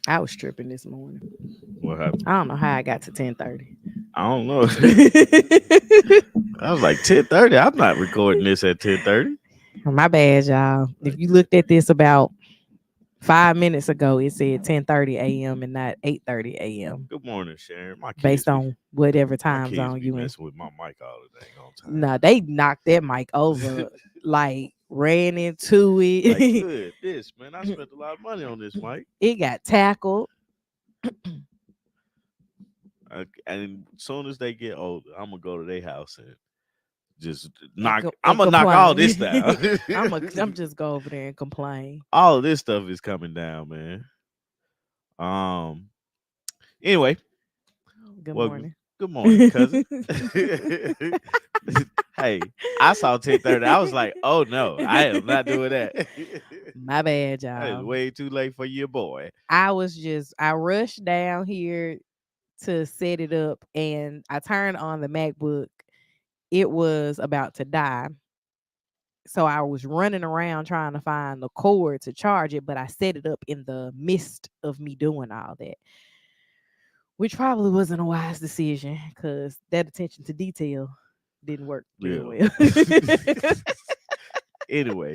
I was tripping this morning. What happened? I don't know how I got to 10:30. I don't know. I was like 10:30. I'm not recording this at 10:30. My bad, y'all. If you looked at this about 5 minutes ago, it said 10:30 a.m. and not 8:30 a.m. Good morning, Sharon. based on whatever time Kids zone be you in. messing with my mic all the dang on time. Nah, they knocked that mic over, like ran into Like, it. good, this man. I spent a lot of money on this mic. It got tackled. And as soon as they get older, I'm gonna go to their house and just And, knock. I'm and gonna knock all this complain. down. I'm just go over there and complain. All of this stuff is coming down, man. Um. Anyway, Good welcome. morning. Good morning, cousin. Hey, I saw 10:30. I was like, oh no, I am not doing that. My bad, That is y'all. way too late for your boy. I rushed down here to set it up and I turned on the MacBook. It was about to die. So I was running around trying to find the cord to charge it, but I set it up in the midst of me doing all that, which probably wasn't a wise decision because that attention to detail didn't work very Yeah. well. Anyway,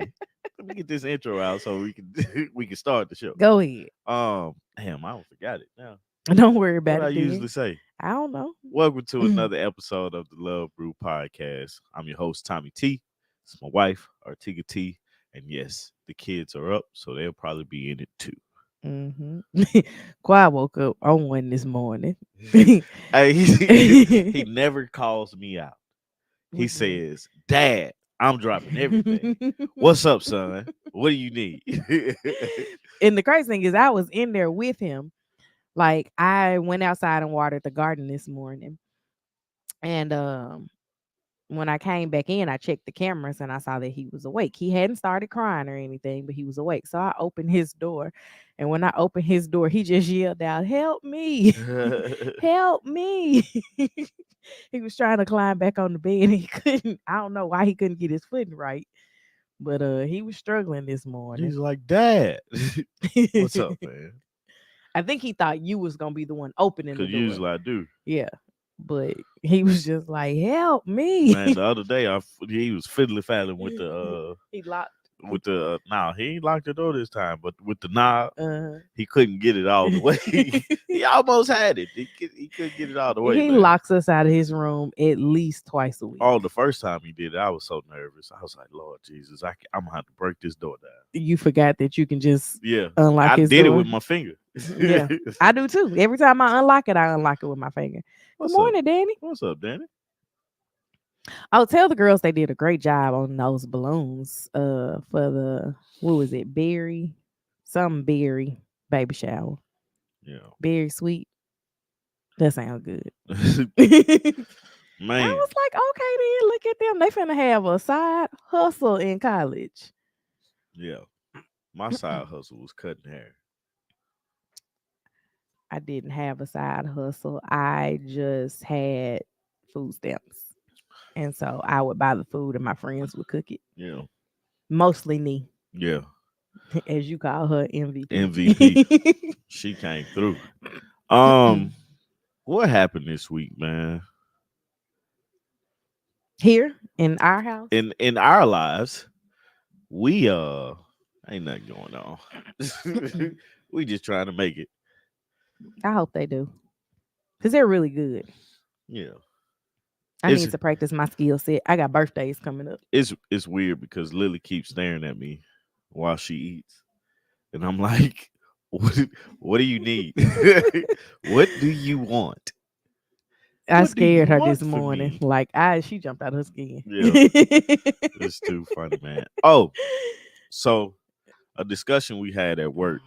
let me get this intro out so we can we can start the show. Go ahead. Damn, I forgot it now. Don't worry What about I it usually then. say. I don't know. Welcome to another episode of the Love Brew podcast. I'm your host Tommy T. It's my wife Artiga T, and yes, the kids are up, so they'll probably be in it too. Mm-hmm. Quad woke up on one this morning. Hey, he never calls me out. He What you says, "Dad, I'm dropping everything. mean? What's up, son? What do you need?" And the crazy thing is, I was in there with him. Like I went outside and watered the garden this morning, and when I came back in, I checked the cameras and I saw that he was awake. He hadn't started crying or anything, but he was awake. So I opened his door. And when I opened his door, he just yelled out, "Help me! Help me!" He was trying to climb back on the bed and he couldn't. I don't know why he couldn't get his footing right. But he was struggling this morning. He's like, "Dad, what's up, man?" I think he thought you was gonna be the one opening the Because door. usually I do. Yeah. But he was just like, "Help me!" Man, the other day he was fiddly faddling He locked. with the nah, he ain't locked the door this time, but with the knob, Uh, he couldn't get it all the way. He almost had it. He couldn't get it all the way, he man. locks us out of his room at least twice a week. Oh, the first time he did it, I was so nervous. I was like, Lord Jesus, I'm gonna have to break this door down. You forgot that you can just Yeah, unlock I his did it door. with my finger. Yeah, I do too. Every time I unlock it with my finger. Good What's up? morning, Danny. What's up, Danny? I'll tell the girls they did a great job on those balloons. For the what was it, berry, some berry baby shower, Yeah, berry sweet. That sounds good. I man. was like, okay, then look at them. They finna have a side hustle in college. Yeah, my side hustle was cutting hair. I didn't have a side hustle. I just had food stamps. And so I would buy the food and my friends would cook it. Yeah, Mostly me, yeah. as you call her MVP. MVP. She came through. What happened this week, man? Here in our house. In our lives, we ain't nothing going on. We just trying to make it. I hope they do. Because they're really good. Yeah. I It's need to practice my skill set. I got birthdays coming up. it's weird because Lily keeps staring at me while she eats. And I'm like, what do you need? What do you want? I What do you scared her want this from morning. me? Like she jumped out of her skin. Yeah, it's too funny, man. Oh, so a discussion we had at work.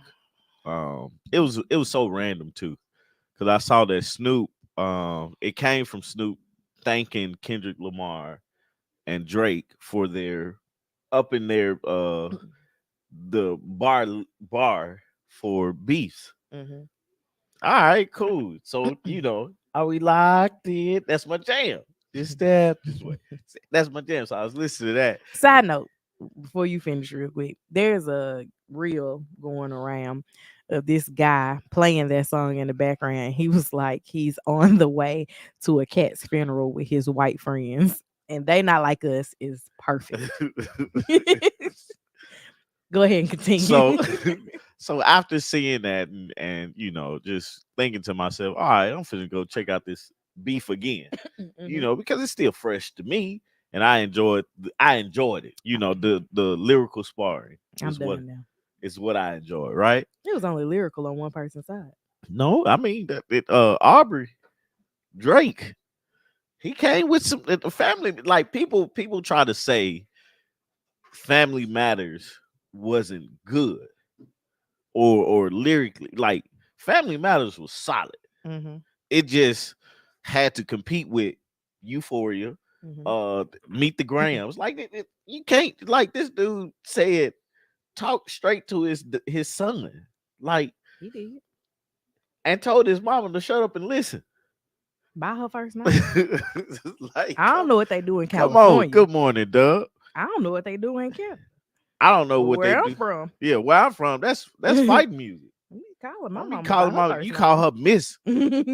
It was so random too, because I saw that Snoop. It came from Snoop thanking Kendrick Lamar and Drake for their up in their the bar for beefs. Mhm. All right, cool. So are we locked in? That's my jam. This step this way. That's my jam. So I was listening to that. Side note. before you finish real quick, there's a reel going around of this guy playing that song in the background. He was like, he's on the way to a cat's funeral with his white friends, and they not like us is perfect. Go ahead and continue. So so after seeing that and just thinking to myself, all right, I'm finna go check out this beef again, Hmm. because it's still fresh to me, and I enjoyed it. The lyrical sparring I'm is what done now. is what I enjoy, right? It was only lyrical on one person's side. No, I mean that Aubrey Drake, he came with some the family, like people try to say Family Matters wasn't good or lyrically, like Family Matters was solid. Hmm. It just had to compete with Euphoria, Hmm. Meet the Grams. Like you can't, like, this dude said, talk straight to his son, like, He did. and told his mama to shut up and listen. By her first name. Like, I don't know what they do in come on, California. good morning, Doug. I don't know what they do in Canada. I don't know But what they where I'm do. from, Yeah, where I'm from, that's you fighting music. call my Don't be mama by calling her my first you call name. her Miss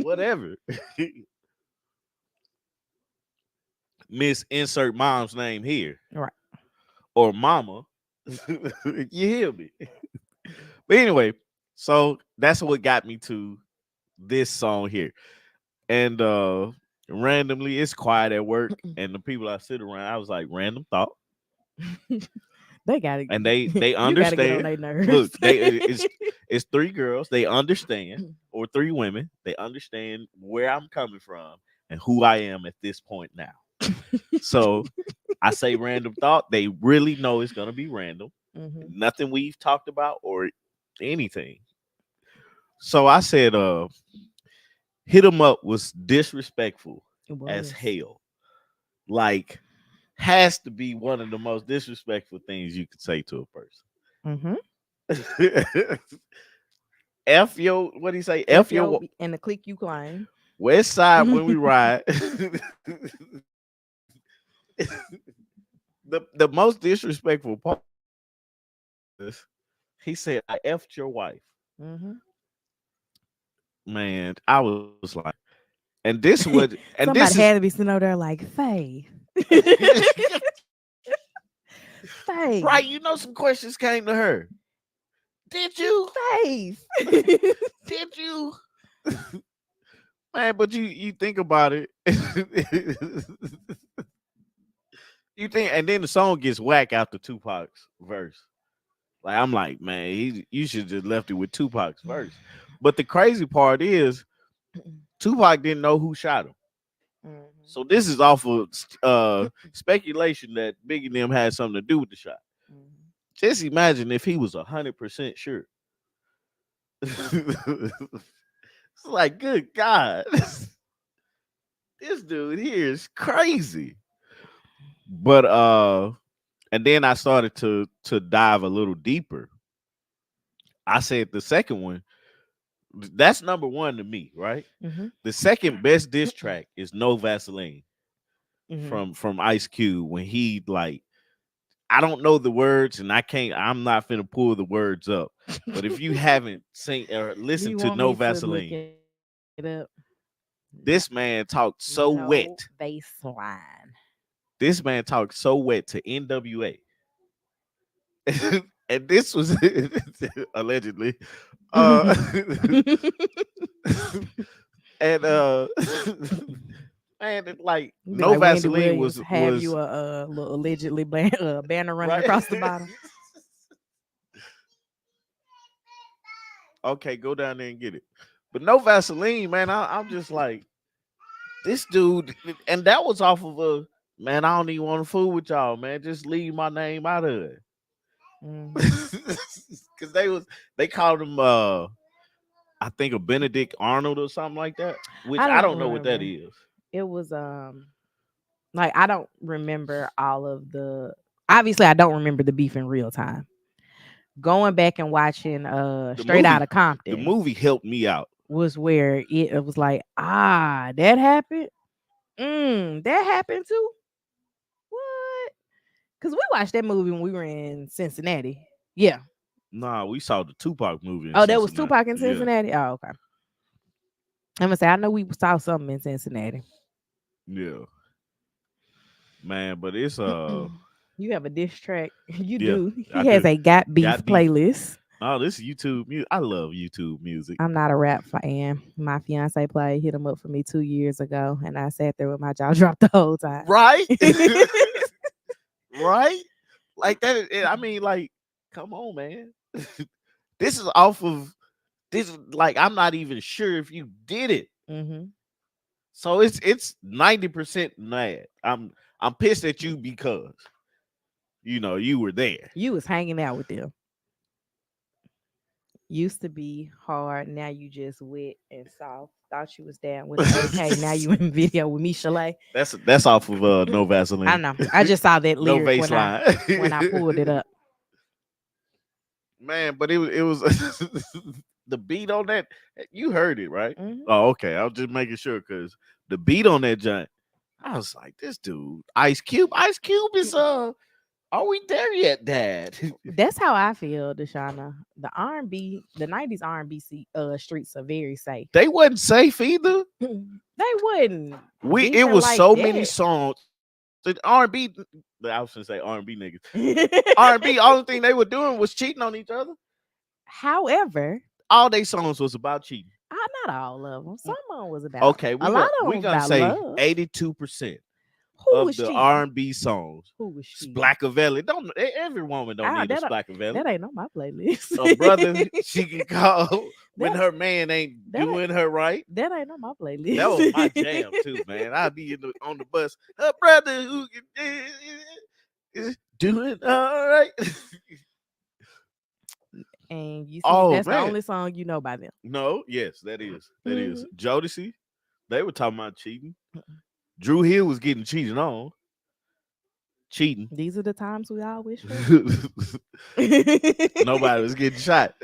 whatever. Miss insert mom's name here Right. or mama. You hear me? But anyway, so that's what got me to this song here. And randomly it's quiet at work and the people I sit around, I was like, random thought. They gotta, And they you gotta get on understand. their Look, nerves. it's three girls. They understand, or three women. They understand where I'm coming from and who I am at this point now. So I say random thought. They really know it's gonna be random. Hmm. Nothing we've talked about or anything. So I said, hit 'em up was disrespectful It as was. hell. Like, has to be one of the most disrespectful things you could say to Hmm. a person. F your, what do you say? F your FYO and the click you claim. West Side when we ride. The most disrespectful part is he said, I effed your wife. Hmm. Man, I was like, and this would and this Somebody is had to be sitting over there like Faith. right. Faith. Some questions came to her. Did you? Faith. Did you? Man, but you think about it. You think, and then the song gets whack after Tupac's verse. Like, I'm like, man, you should just left it with Tupac's verse. But the crazy part is Tupac didn't know who shot him. Mhm. So this is off of speculation that Biggie and them had something to do with the shot. Mhm. Just imagine if he was 100% sure. It's like, good God, this dude here is crazy. But and then I started to dive a little deeper. I said the second one, that's number one to me, right? Mhm. The second best diss track is No Vaseline Mhm. from Ice Cube when he, like, I don't know the words and I'm not finna pull the words up. But if you haven't seen or Do listened you to want No me to look Vaseline, it up? this man talked so No wet. baseline. This man talked so wet to NWA. And this was allegedly. Uh and man, like Be No like Wendy Vaseline Williams, was have you was a little allegedly banner running right. across the bottom? Okay, go down there and get it. But No Vaseline, man, I'm just like, this dude, and that was off of a, man, I don't even want to fool with y'all, man. Just leave my name out of it. Hmm. Because they called him I think a Benedict Arnold or something like that, which I I don't don't know what that remember. is. It was like I don't remember all of the. Obviously, I don't remember the beef in real time. Going back and watching The Straight Outta movie, the Compton movie helped me out. was where it was like, ah, that happened. That happened too. What? Cause we watched that movie when we were in Cincinnati. Yeah. Nah, we saw the Tupac movie in Oh, that was Cincinnati. Tupac in Yeah, Cincinnati. Oh, okay. I'm gonna say I know we saw something in Cincinnati. yeah, man. But it's You have a diss track. You yeah, do. I He has do. a got beef Got beef. playlist. Oh, this is YouTube music. I love YouTube music. I'm not a rap fan. My fiance played hit him up for me 2 years ago, and I sat there with my jaw dropped the whole time. Right, right. Like that. I mean, like, come on, man. This is off of this. Like, I'm not even sure if you did it. Hmm. So it's 90% mad. I'm pissed at you because you were there. You was hanging out with them. Used to be hard. Now you just wet and soft. Thought you was down with the AK. Now you in video with me, Chalet. That's off of No I Vaseline. know. I just saw that No lyric when I baseline. pulled it up. Man, but it was the beat on that. You heard it, right? Hmm. Oh, okay. I was just making sure because the beat on that giant. I was like, this dude, Ice Cube. Ice Cube is are we there yet, Dad? That's how I feel, Deshauna. The R&B, the 90s R&B streets are very safe. They wasn't safe either. They wouldn't It beefing was like so many that. songs. The R&B, I was gonna say R&B niggas. R&B, all the thing they were doing was cheating on each other. However, All they songs was about cheating. not all of them. Some of them was about Okay, a lot of them we was gonna about say love. 82% Who of was the cheating? R&B songs. Who was cheating? Splackavelli. Don't every woman don't Ah, need a Splackavelli. that ain't on my playlist. A brother she can call when that her man ain't that ain't, doing her right. that ain't on my That was my playlist. jam too, man. I'd be on the bus. Her brother who is doing all right. And you see, Oh that's the man. only song you know by them. No, yes, that is. That is. Mhm. Jodeci, they were talking about cheating. Drew Hill was getting cheated on. Cheating. These are the times we all wish for. Nobody was getting shot.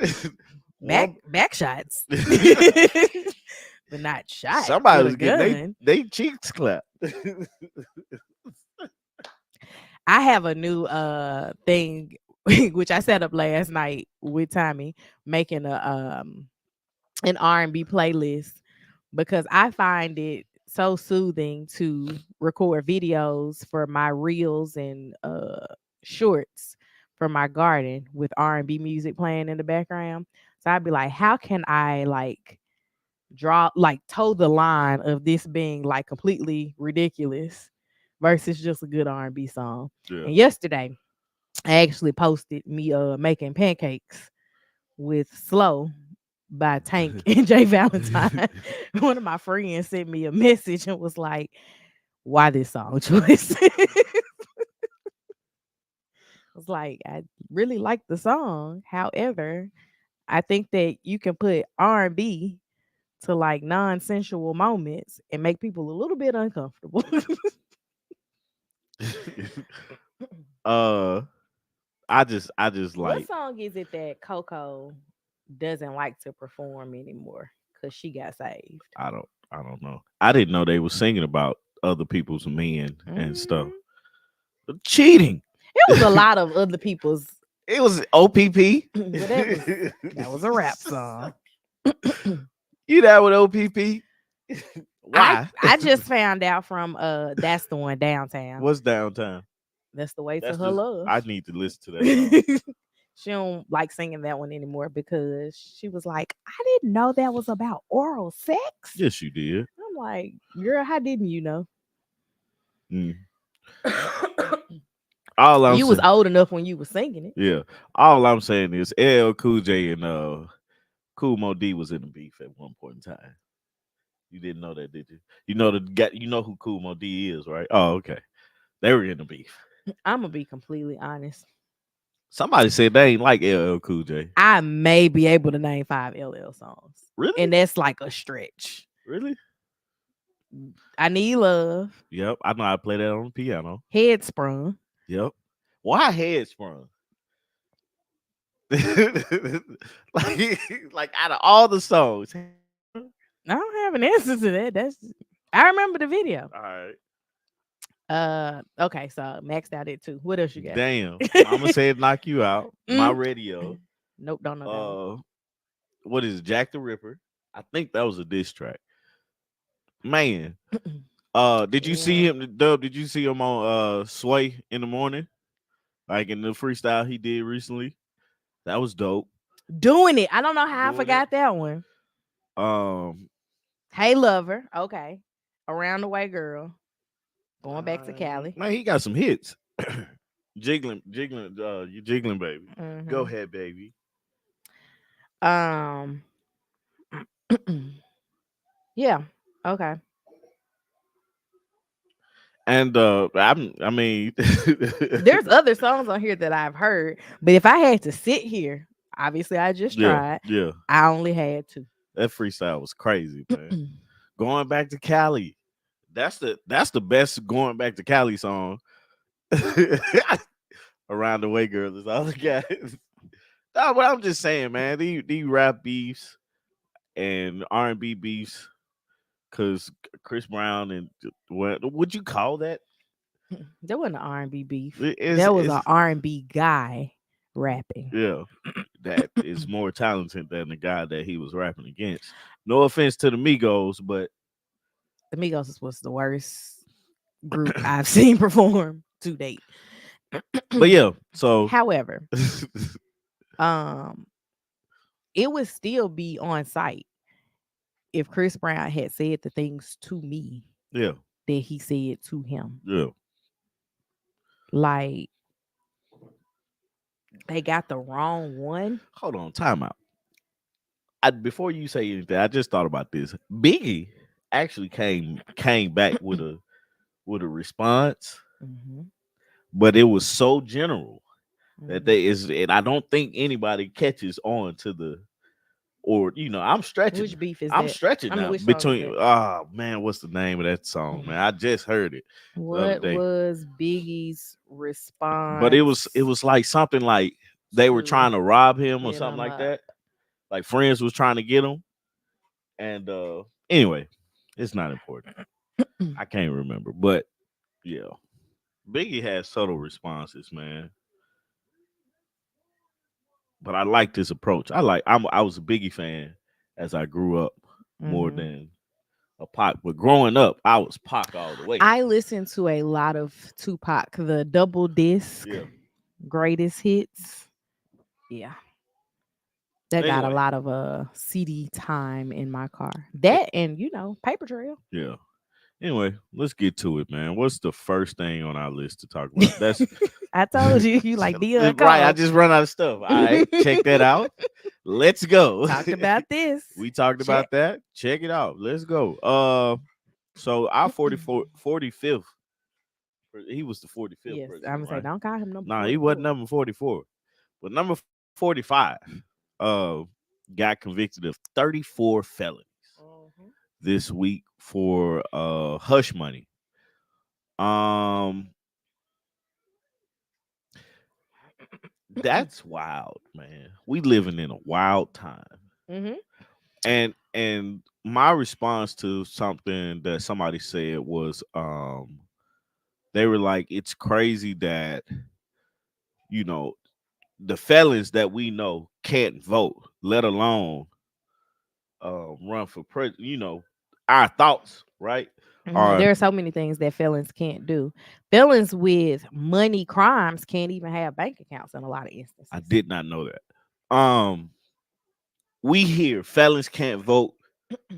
One Back shots, but not shot somebody with a was getting gun. they cheeks clapped. I have a new thing which I set up last night with Tommy, making an R&B playlist because I find it so soothing to record videos for my reels and shorts for my garden with R&B music playing in the background. So I'd be like, how can I like toe the line of this being like completely ridiculous versus just a good R&B song. Yeah. And yesterday I actually posted me making pancakes with Slow by Tank and Jay Valentine. One of my friends sent me a message and was like, why this song choice? I was like, I really like the song. However, I think that you can put R&B to like non-sensual moments and make people a little bit uncomfortable. uh I just What like song is it that Coco doesn't like to perform anymore because she got saved? I don't know. I didn't know they were singing about other people's men and stuff. Mhm. Cheating. It was a lot of other people's, It was OPP. but that was a rap song. You that with OPP? I Why? I just found out from That's the One Downtown. What's downtown? That's the Way to That's Her just Love. I need to listen to that song. She don't like singing that one anymore because she was like, I didn't know that was about oral sex. Yes, you did. I'm like, girl, how didn't you know? Mm. All I'm You was saying, old enough when you was singing it. yeah. All I'm saying is LL Cool J and Cool Mo D was in the beef at one point in time. You didn't know that, did you? You know who Cool Mo D is, right? Oh, okay. They were in the beef. I'm gonna be completely honest. Somebody said they ain't like LL Cool J. I may be able to name 5 LL songs. Really? And that's like a stretch. Really? I Need Love, Yep. I know I play that on the piano. Head Sprung. Yep. Why head sprung? like out of all the songs. I don't have an answer to that. I remember the video. All right. Okay, so maxed out at 2. What else you got? Damn. Mama said knock you out. My Mm. radio. Nope, don't know that one. Uh what is it? Jack the Ripper? I think that was a diss track. Man. Did you see Yeah. him, Dub? Did you see him on Sway in the morning? Like in the freestyle he did recently? That was dope. Doing it. I don't know how I Doing it. forgot that one. Um Hey lover. Okay. Around the way girl. Going back to Cali. man, he got some hits. Jiggling, you jiggling, baby. Go Hmm. ahead, baby. Um yeah. Okay. And I mean, There's other songs on here that I've heard, but if I had to sit here, obviously I just yeah, tried. yeah. I only had to. That freestyle was crazy, man. Going back to Cali. That's the best going back to Cali song. Around the way, girl, is all the guys. Nah, but I'm just saying, man. These rap beefs and R&B beefs, because Chris Brown and what would you call that? There wasn't an R&B beef. It is There was is an R&B guy rapping. yeah. That is more talented than the guy that he was rapping against. No offense to the Migos, but The Migos was the worst group I've seen perform to date. but yeah. So However, um, it would still be on site if Chris Brown had said the things to me yeah, that he said to him. yeah. Like they got the wrong one. Hold on, time out. Before you say anything, I just thought about this. Biggie actually came back with a response, Hmm. but it was so general that Hmm. they is, and I don't think anybody catches on to the, or I'm stretching. Which beef is I'm that? stretching I mean, now which song is between. that? Oh man, what's the name of that song, man? I just heard it the other What day, was Biggie's but it response was like something like they were to trying to rob him or hit something him like up? that. Like friends was trying to get him, and anyway, it's not important. I can't remember, but yeah, Biggie has subtle responses, man. But I liked his approach. I was a Biggie fan as I grew up more Hmm. than a Pac. But growing up, I was Pac all the way. I listened to a lot of Tupac, the double disc Yeah. greatest hits. Yeah, that got a Anyway, lot of CD time in my car. eh, That and Paper Trail. yeah. Anyway, let's get to it, man. What's the first thing on our list to talk about? That's I told you, you like Dion right. I Cole. just run out of stuff. All right, check that out. Let's go. Talked about this. We talked Check. about that. Check it out. Let's go. So our 45th. He was the 45th Yes, I'm president, gonna say right? don't call him number Nah, he wasn't 44. number 44. But number 45 got convicted of 34 felonies Mhm. this week for hush money. Um that's wild, man. We living in a wild time. Mhm. And my response to something that somebody said was they were like, it's crazy that you know the felons that we know can't vote, let alone run for president. Our thoughts, right? Mhm. Are There are so many things that felons can't do. Felons with money crimes can't even have bank accounts in a lot of I instances. did not know that. We hear felons can't vote.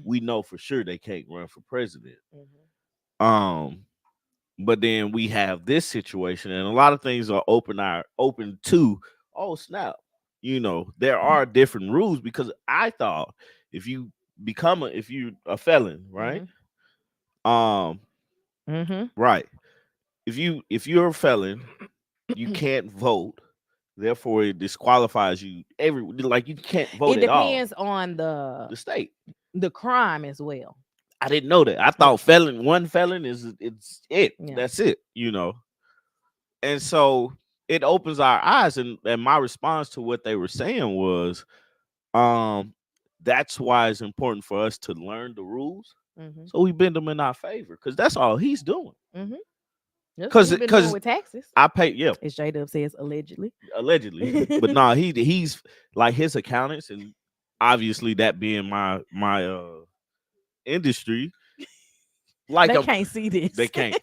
We know for sure they can't run for president. Mhm. Um, but then we have this situation, and a lot of things are open to. Oh snap! There are different rules because I thought if you if you a felon, right? Mhm. Um, Mhm. right. If you're a felon, you can't vote. Therefore, it disqualifies you. You can't vote It at all. depends on the The state. the crime as well. I didn't know that. I Yeah. thought one felon is it's it. Yeah. That's it. And so it opens our eyes. And my response to what they were saying was, um, that's why it's important for us to learn the rules Mhm. so we bend them in our favor because that's all he's doing. Mhm. That's what Cause he been doing cause with taxes. I pay, yeah, As J Dub says, allegedly. allegedly. But nah, he's like his accountants, and obviously that being my industry, like They I'm can't see they this. can't.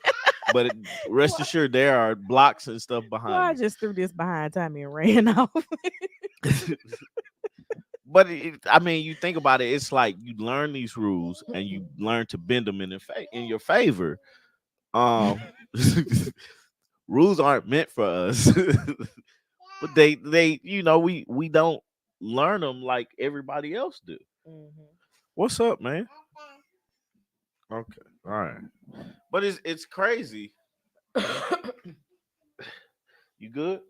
But rest assured, there are blocks and stuff Well, behind I me. just threw this behind Tommy and ran off. But I mean, you think about it, it's like you learn these rules and you learn to bend them in your favor. Um, rules aren't meant for us, but they we don't learn them like everybody else do. Mhm. What's up, man? Okay, all right. But it's crazy. You good?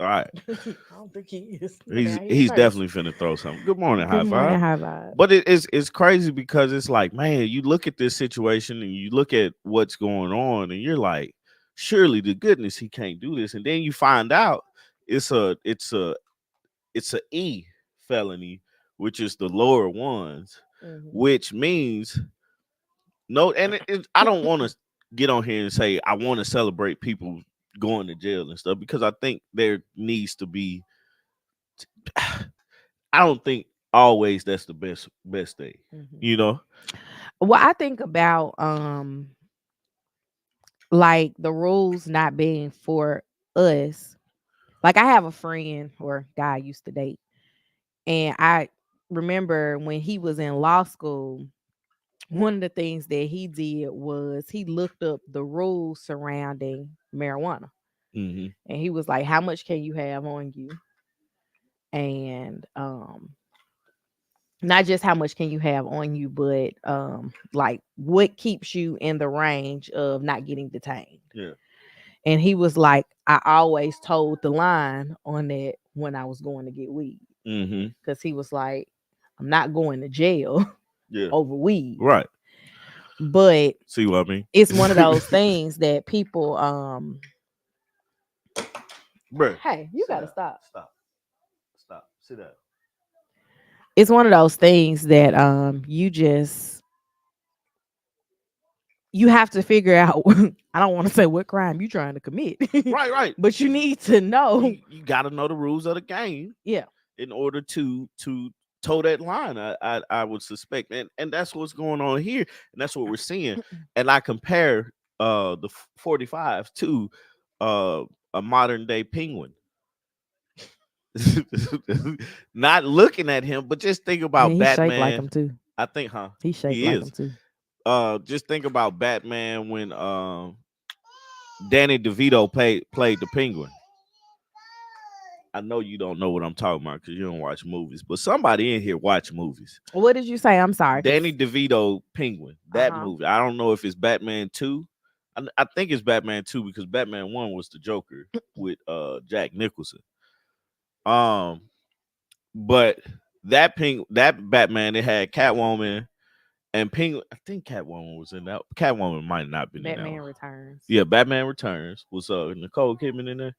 All right. I don't think he is. He's Now he's he's thirsty. definitely finna throw something. Good morning, Good high morning, five. high vibe. But it's crazy because it's like, man, you look at this situation and you look at what's going on, and you're like, surely to goodness he can't do this. And then you find out it's a E felony, which is the lower ones, Mhm. which means no. And I don't want to get on here and say I want to celebrate people going to jail and stuff because I think there needs to be. I don't think always that's the best thing, Mhm. you know. Well, I think about like the rules not being for us. Like I have a friend or guy I used to date, and I remember when he was in law school, one of the things that he did was he looked up the rules surrounding marijuana. Hmm. And he was like, how much can you have on you? And not just how much can you have on you, but like what keeps you in the range of not getting detained. Yeah. And he was like, I always told the line on that when I was going to get weed. Hmm. Because he was like, I'm not going to jail Yeah. over weed. Right. But See what I mean? it's one of those things that people Bruh. hey, you Sit gotta down. stop. Stop. Stop. Sit down. It's one of those things that you have to figure out. I don't want to say what crime you trying to commit, Right, right. but you need to know. You got to know the rules of the game Yeah. in order to toe that line. I would suspect, and that's what's going on here, and that's what we're seeing. And I compare the 45 to uh a modern day penguin. Not looking at him, but just think And about he shake like Batman. him too. I think, huh? He shake He like him is. too. Just think about Batman when Danny DeVito played the Penguin. I know you don't know what I'm talking about because you don't watch movies, but somebody in here watch movies. What did you say? I'm sorry. Danny DeVito Penguin, Uh that huh. movie. I don't know if it's Batman 2. I think it's Batman 2 because Batman 1 was the Joker with Jack Nicholson. Um, but that Batman, it had Catwoman and Penguin. I think Catwoman was in that. Catwoman might not have been in that one. Batman Returns. Yeah, Batman Returns. Was Nicole Kidman in there?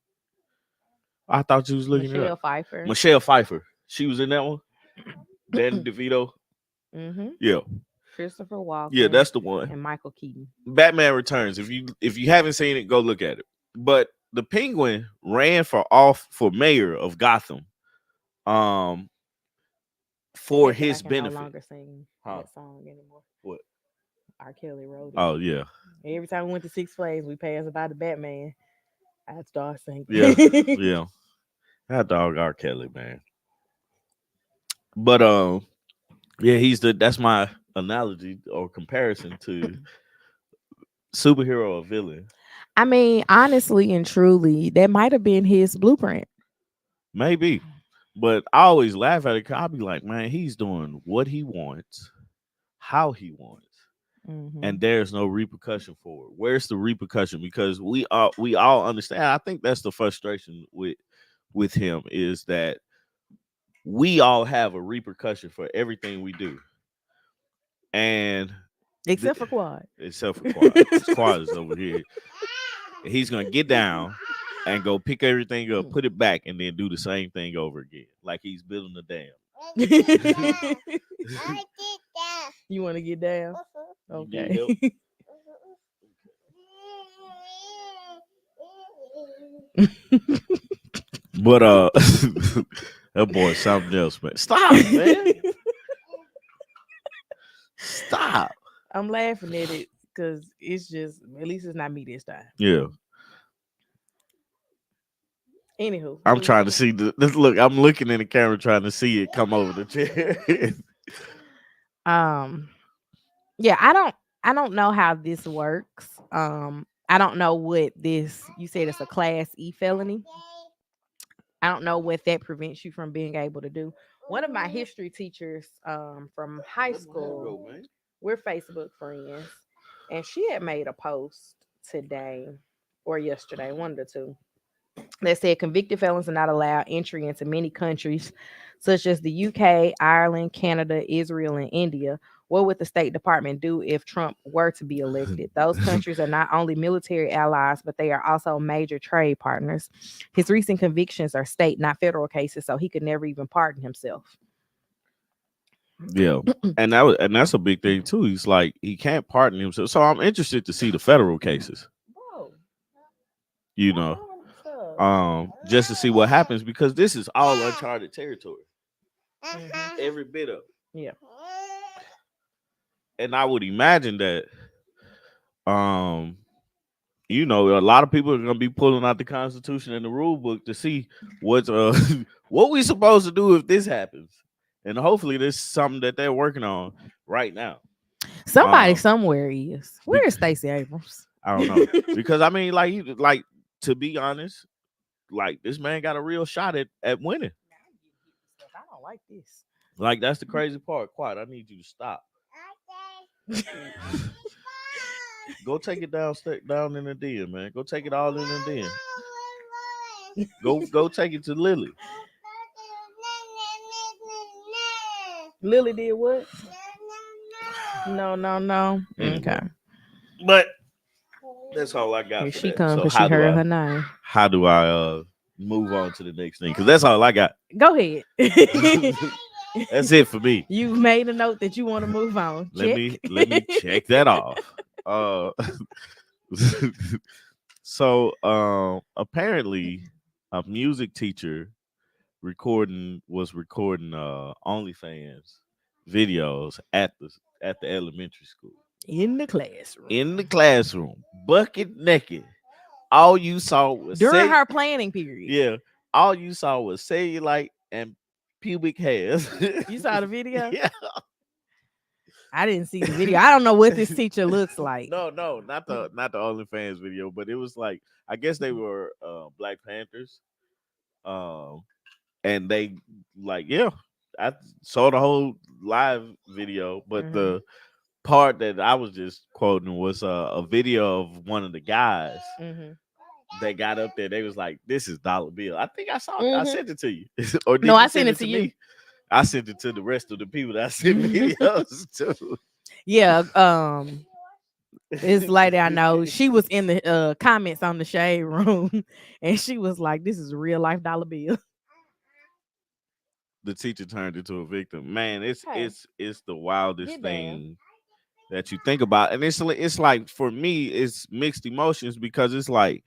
I thought you was looking it up. Michelle Pfeiffer. Michelle Pfeiffer. She was in that one. Danny DeVito. Mm-hmm. Yeah. Christopher Yeah, Walken that's the one. and Michael Keaton. Batman Returns. If you haven't seen it, go look at it. But the Penguin ran for mayor of Gotham um for Sad that I his can no benefit. longer sing Huh. that song anymore. What? R. Kelly wrote it. Oh yeah. Every time we went to Six Flags, we passed by the Batman. I'd start singing. Yeah. Yeah. That dog R. Kelly, man. But yeah, that's my analogy or comparison to superhero or villain. I mean, honestly and truly, that might have been his blueprint. Maybe. But I always laugh at it. 'Cause I'll be like, man, he's doing what he wants, how he wants, Mm-hmm. and there's no repercussion for it. Where's the repercussion? Because we all understand. I think that's the frustration with him is that we all have a repercussion for everything we do, and Except for Quad. except for Quad, because Quad is over here. He's gonna get down and go pick everything up, put it back, and then do the same thing over again, like he's building a dam. You want to get down? You need Okay. help? But that boy something else, man. Stop, man. Stop. I'm laughing at it because it's just at least it's not me this time. Yeah. Anywho, I'm trying to see this. Look, I'm looking in the camera trying to see it come over the chair. um, yeah, I don't know how this works. I don't know what this. You said it's a class E felony. I don't know what that prevents you from being able to do. One of my history teachers from high school, we're Facebook friends, and she had made a post today or yesterday, one of the two, that said convicted felons are not allowed entry into many countries, such as the UK, Ireland, Canada, Israel, and India. What would the State Department do if Trump were to be elected? Those countries are not only military allies, but they are also major trade partners. His recent convictions are state, not federal cases, so he could never even pardon himself. Yeah, and that's a big thing too. He's like he can't pardon himself. So I'm interested to see the federal cases. Whoa. You know, just to see what happens because this is all uncharted territory. Every bit of it. Yeah. And I would imagine that, you know, a lot of people are gonna be pulling out the Constitution and the rule book to see what's what we supposed to do if this happens. And hopefully, this is something that they're working on right now. Somebody somewhere is. Where is Stacey Abrams? I don't know because I mean, like to be honest, like this man got a real shot at winning. I don't like this. Like that's the crazy part. Quiet. I need you to stop. Go take it down in the den, man. Go take it all in the den. Go take it to Lily. Lily did what? No. Okay. But that's all I got. Here for she that. comes So because she heard her name. How do I move on to the next thing? Because that's all I got. Go ahead. That's it for me. You've made a note that you want to move on. Let me check that off. So apparently a music teacher was recording OnlyFans videos at the elementary school. In the classroom. In the classroom, bucket naked. All you saw was during her planning period. Yeah. All you saw was cellulite and pubic hairs. You saw the video? Yeah. I didn't see the video. I don't know what this teacher looks like. No, not the OnlyFans video, but it was like I guess they were Black Panthers. And they like, yeah, I saw the whole live video, but the part that I was just quoting was a video of one of the guys that got up there. They was like, "This is Dollar Bill." I think I saw it. I sent it to you, or did no, you I sent it to you. Me? I sent it to the rest of the people that I sent videos to. Yeah, this lady I know, she was in the comments on the Shade Room, and she was like, "This is a real life dollar bill." The teacher turned into a victim. Man, it's the wildest thing that you think about, and it's like for me, it's mixed emotions because it's like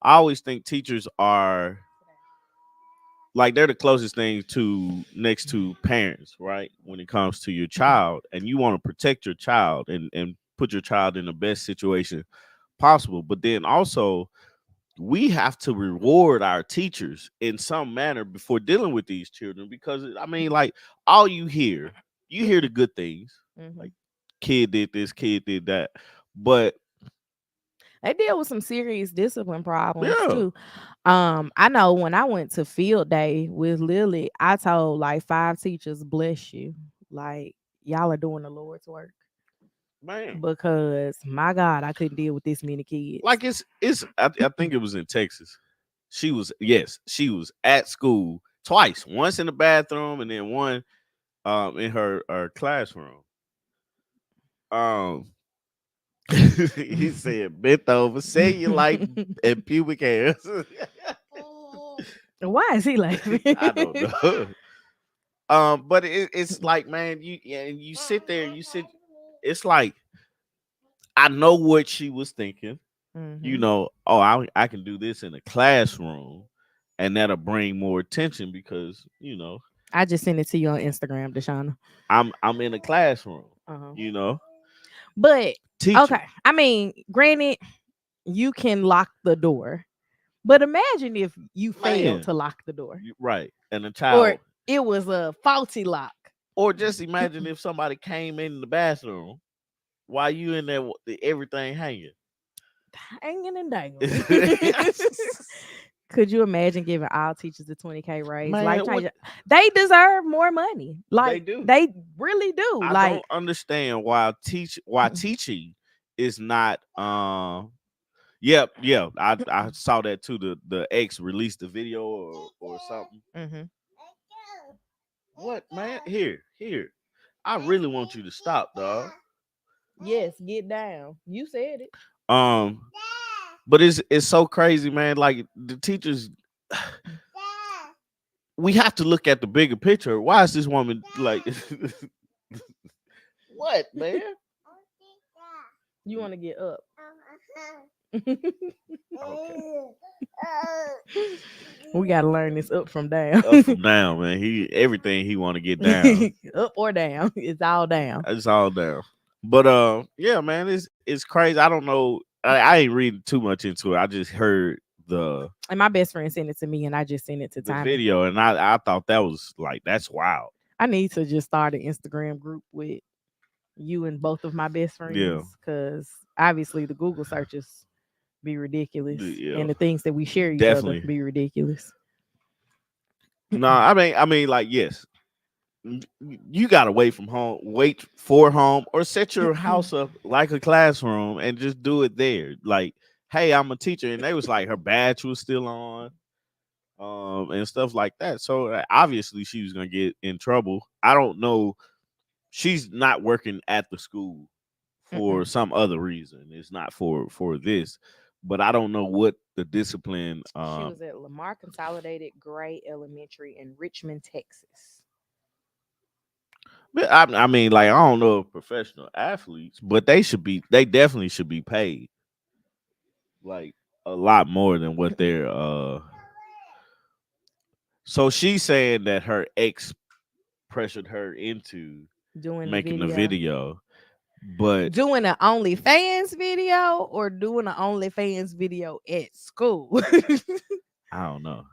I always think teachers are like they're the closest thing to next to parents, right? When it comes to your child, and you want to protect your child and put your child in the best situation possible, but then also we have to reward our teachers in some manner before dealing with these children because I mean, like all you hear the good things, like kid did this, kid did that, but they deal with some serious discipline problems too. I know when I went to field day with Lily, I told like 5 teachers, "Bless you, like y'all are doing the Lord's work." Man, because my God, I couldn't deal with this many kids. Like it's I think it was in Texas. She was at school twice. Once in the bathroom and then one in her classroom. He said bent over, cellulite and pubic hairs. Why is he laughing? I don't know. But it's like, man, you sit there, it's like I know what she was thinking. You Mm-hmm. know, oh, I can do this in a classroom, and that'll bring more attention because I just sent it to you on Instagram, Deshauna. I'm in a classroom. Uh-huh. You know, But teaching. okay, I mean, granted, you can lock the door, but imagine if you failed Man, to lock the door, right, and a or child, it was a faulty lock. or just imagine if somebody came in the bathroom while you in there, everything hanging. Hanging and dangling. Could you imagine giving all teachers a 20K raise? Man, Like, what they deserve more money. they Like, do. they really do. I don't Like, understand why teaching is not yep, yeah. I saw that too. The ex released the video or something. hmm What, man? Here. I really want you to stop, dog. yes, get down. You said it. Um, but it's so crazy, man. Like the teachers, we have to look at the bigger picture. Why is this woman like? What, man? You want to get up. Okay, We got to learn this up from down. up from down, man. He everything he want to get down. Up or down. It's all down. It's all down. But yeah, man, it's crazy. I don't know. I ain't reading too much into it. I just heard And my best friend sent it to me, and I just sent it to the Tommy. video, and I thought that was like that's wild. I need to just start an Instagram group with you and both of my best Yeah, friends, because obviously the Google searches be ridiculous, yeah, and the things that we share each other definitely. be ridiculous. No, I mean, like yes, you gotta wait for home, or set your house up like a classroom and just do it there. Like, hey, I'm a teacher, and they was like her badge was still on, and stuff like that. So obviously she was gonna get in trouble. I don't know. She's not working at the school for Mm-mm. some other reason. It's not for this, but I don't know what the discipline. She was at Lamar Consolidated Gray Elementary in Richmond, Texas. But I mean, like I don't know if professional athletes, but they definitely should be paid like a lot more than what they're. So she's saying that her ex pressured her into Doing the making the video. video, but Doing an OnlyFans video, or doing an OnlyFans video at school? I don't know.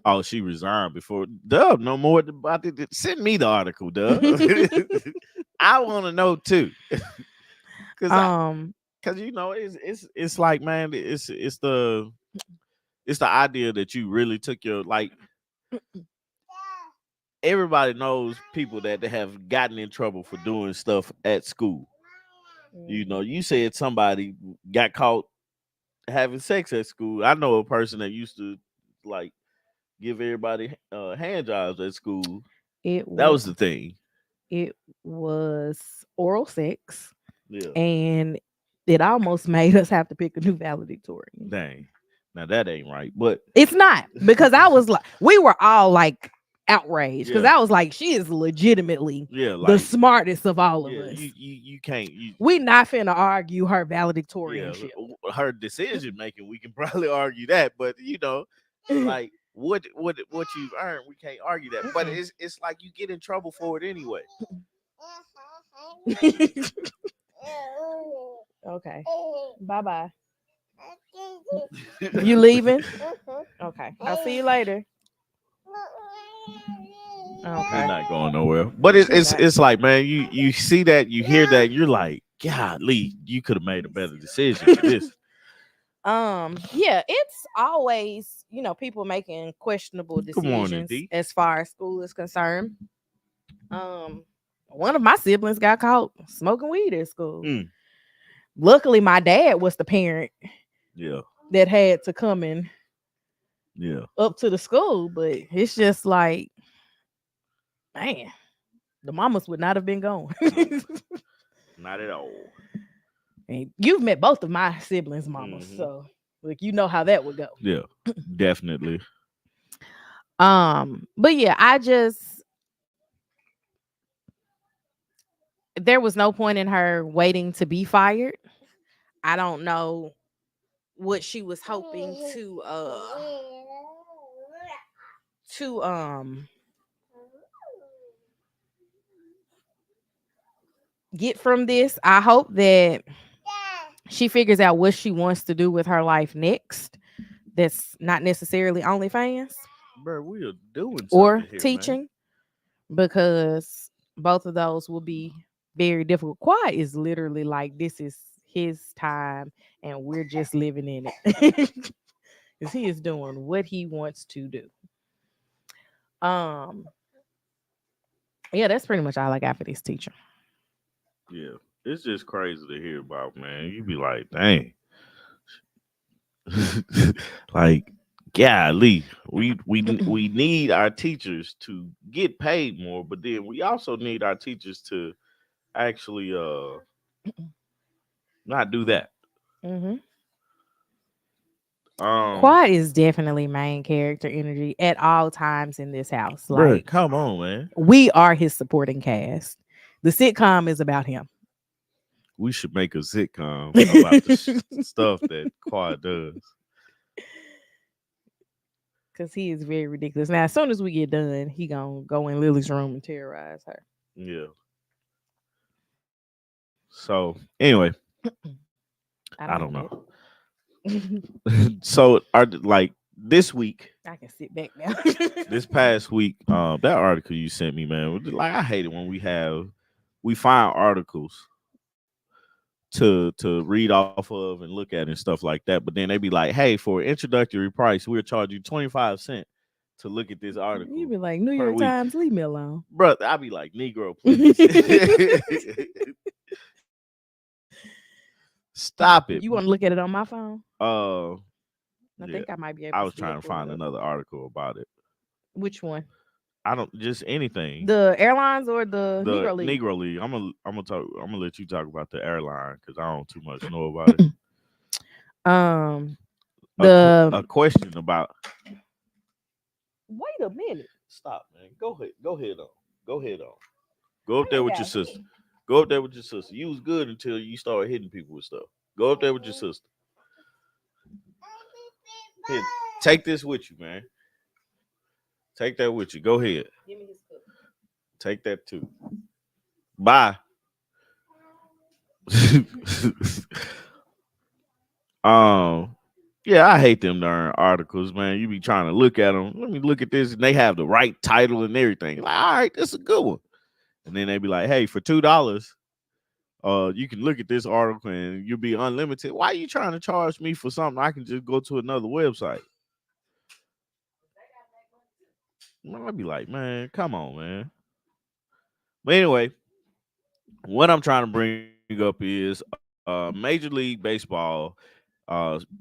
Oh, she resigned before. Dub, no more about it. Send me the article, Dub. I want to know too, because um, it's like, man, it's the idea that you really took your, like, everybody knows people that they have gotten in trouble for doing stuff at school. You know, you said somebody got caught having sex at school. I know a person that used to like give everybody hand jobs at school. it That was was the thing. it was oral sex, Yeah. and it almost made us have to pick a new valedictorian. Dang. Now that ain't right. But It's not, because I was like, we were all like outraged, because yeah, I was like, she is legitimately yeah, the like smartest of all of yeah, us. you can't We not finna argue her yeah, valedictorianship. her decision making, we can probably argue that, but like what you've earned, we can't argue that. But it's like you get in trouble for it anyway. Okay. Bye bye. You leaving? Okay. I'll see you later. He's Okay. not going nowhere. But it's like, man, you see that, you hear that, you're like, golly, you could have made a better decision for this. Yeah, it's always, people making questionable Good morning, decisions D. as far as school is concerned. Um, one of my siblings got caught smoking weed at school. Mm, Luckily, my dad was the parent yeah, that had to come in yeah. up to the school, but it's just like, man, the mamas would not have been going. No, not at all. And you've met both of my siblings' mamas, Hmm. so like, you know how that would go. Yeah, definitely. But yeah, there was no point in her waiting to be fired. I don't know what she was hoping to get from this. I hope that she figures out what she wants to do with her life next. That's not necessarily OnlyFans Bro, we are doing or something here, man. teaching, because both of those will be very difficult. Quad is literally like, this is his time and we're just living in it. Because he is doing what he wants to do. Um, yeah, that's pretty much all I got for this teacher. Yeah, it's just crazy to hear about, man. You be like, dang, like, golly, we need our teachers to get paid more, but then we also need our teachers to actually not do that. Mm-hmm. Um, Quad is definitely main character energy at all times in this house. bro, Like, come on, man. we are his supporting cast. The sitcom is about him. We should make a sitcom about the stuff that Quad does. Because he is very ridiculous. Now, as soon as we get done, he gonna go in Lily's room and terrorize her. Yeah. So anyway, I I don't don't want know. that. So are like this week, I can sit back now. this past week, that article you sent me, man, like I hate it when we find articles to read off of and look at and stuff like that, but then they be like, hey, for introductory price, we'll charge you 25 cents to look at this You article be like, New per York week. Times, leave me alone. Bro, I be like, Negro, please. Stop it. You want to look at it on my phone? Uh I yeah. think I might be able I to was still trying to pull it find up. another article about it. Which one? I don't just anything. The airlines or the The Negro League? Negro League. I'm gonna let you talk about the airline because I don't too much know about it. um, A the question about. Wait a minute. Stop, man. Go ahead. Go ahead on. Go ahead on. Go up I there ain't with your got sister. shit. Go up there with your sister. You was good until you started hitting people with stuff. Go up there with your sister. Here, take this with you, man. Take that with you. Go ahead. Give me his cup. Take that too. Bye. um, yeah, I hate them darn articles, man. You be trying to look at them. Let me look at this, and they have the right title and everything. Like, all right, this is a good one. And then they be like, hey, for $2, you can look at this article and you'll be unlimited. Why are you trying to charge me for something I can just go to another website? I'd be like, man, come on, man. But anyway, what I'm trying to bring up is Major League Baseball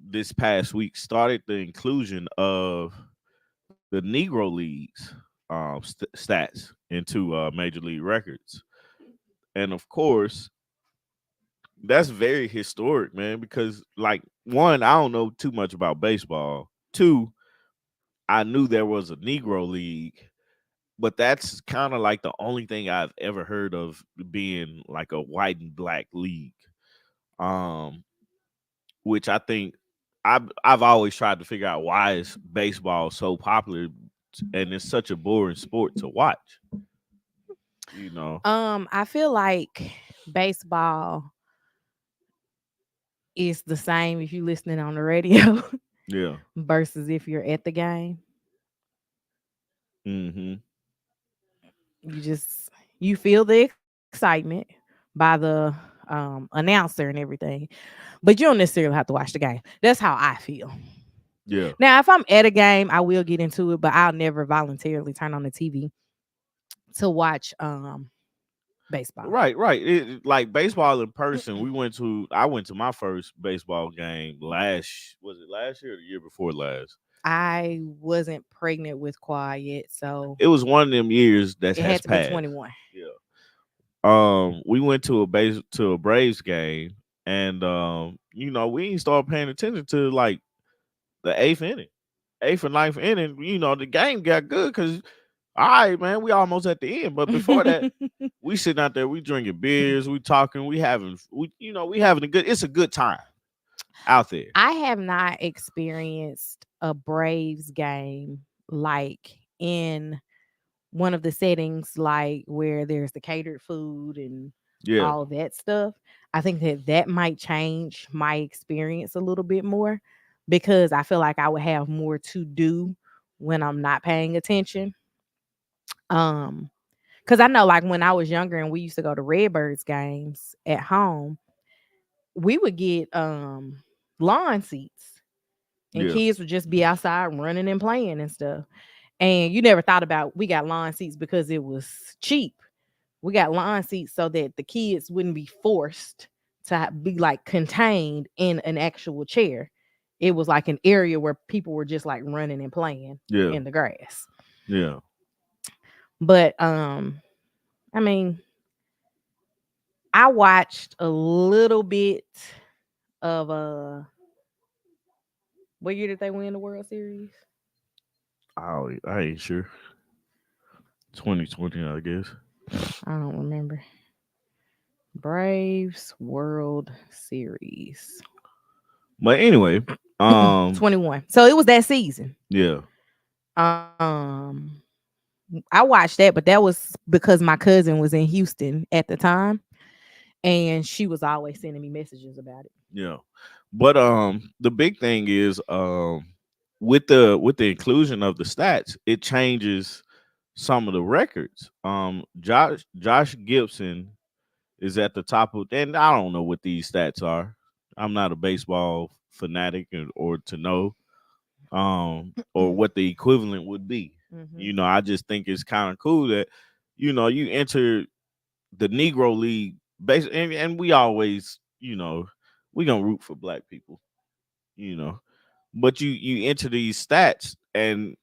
this past week started the inclusion of the Negro Leagues stats into Major League records. And of course, that's very historic, man, because like one, I don't know too much about baseball. Two, I knew there was a Negro League, but that's kind of like the only thing I've ever heard of being like a white and black league. Um, which I think I've always tried to figure out why is baseball so popular and it's such a boring sport to watch. You know, I feel like baseball is the same if you listening on the radio yeah. versus if you're at the game. Mm-hmm. You just you feel the excitement by the announcer and everything, but you don't necessarily have to watch the game. That's how I feel. Yeah. Now, if I'm at a game, I will get into it, but I'll never voluntarily turn on the TV to watch baseball. Right, right. Like baseball in person, I went to my first baseball game was it last year or the year before last? I wasn't pregnant with Quad yet, so It was one of them years that it has had to be passed. 21. Yeah. We went to a Braves game, and we didn't start paying attention to like the eighth or ninth inning. The game got good because all right, man, we almost at the end. But before that, we sitting out there, we drinking beers, we talking, we having a good. It's a good time. out there. I have not experienced a Braves game like in one of the settings, like where there's the catered food and Yeah, all of that stuff. I think that that might change my experience a little bit more because I feel like I would have more to do when I'm not paying attention. Um, because I know, like when I was younger and we used to go to Redbirds games at home, we would get lawn seats and yeah, kids would just be outside running and playing and stuff. And you never thought about we got lawn seats because it was cheap. We got lawn seats so that the kids wouldn't be forced to be like contained in an actual chair. It was like an area where people were just like running and playing yeah, in the grass. yeah. But I mean, I watched a little bit of what year did they win the World Series? I ain't sure. 2020, I guess. I don't remember. Braves World Series. But anyway, 21. So it was that season. yeah, Um I watched that, but that was because my cousin was in Houston at the time and she was always sending me messages about it. yeah. But the big thing is with the inclusion of the stats, it changes some of the records. Josh Gibson is at the top of, and I don't know what these stats are. I'm not a baseball fanatic or to know or what the equivalent would be. Mhm. You know, I just think it's kind of cool that you enter the Negro League base, and we always we gonna root for black people, you know, but you enter these stats, and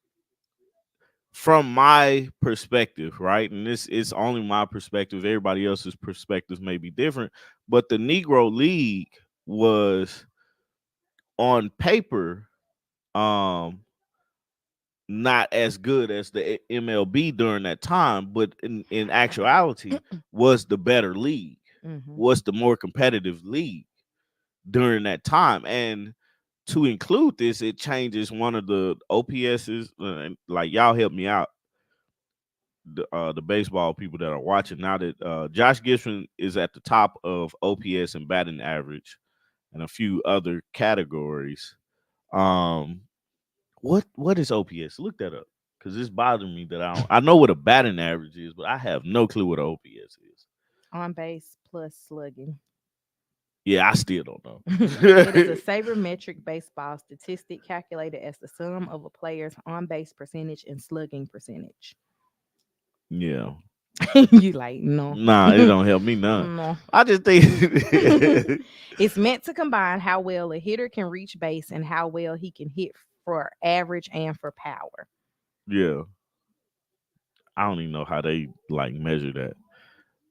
from my perspective, right, and this is only my perspective, everybody else's perspectives may be different, but the Negro League was on paper um not as good as the MLB during that time, but in actuality was the better league, Mhm. was the more competitive league during that time. And to include this, it changes one of the OPSs. And like y'all help me out, the baseball people that are watching now that Josh Gibson is at the top of OPS and batting average and a few other categories. Um, what is OPS? Look that up because it's bothering me that I know what a batting average is, but I have no clue what OPS is. On base plus slugging. Yeah, I still don't It is a know. sabermetric baseball statistic calculated as the sum of a player's on base percentage and slugging percentage. Yeah, You like, no. nah, it don't help me none. No. I just think, It's meant to combine how well a hitter can reach base and how well he can hit for average and for power. yeah, I don't even know how they like measure that.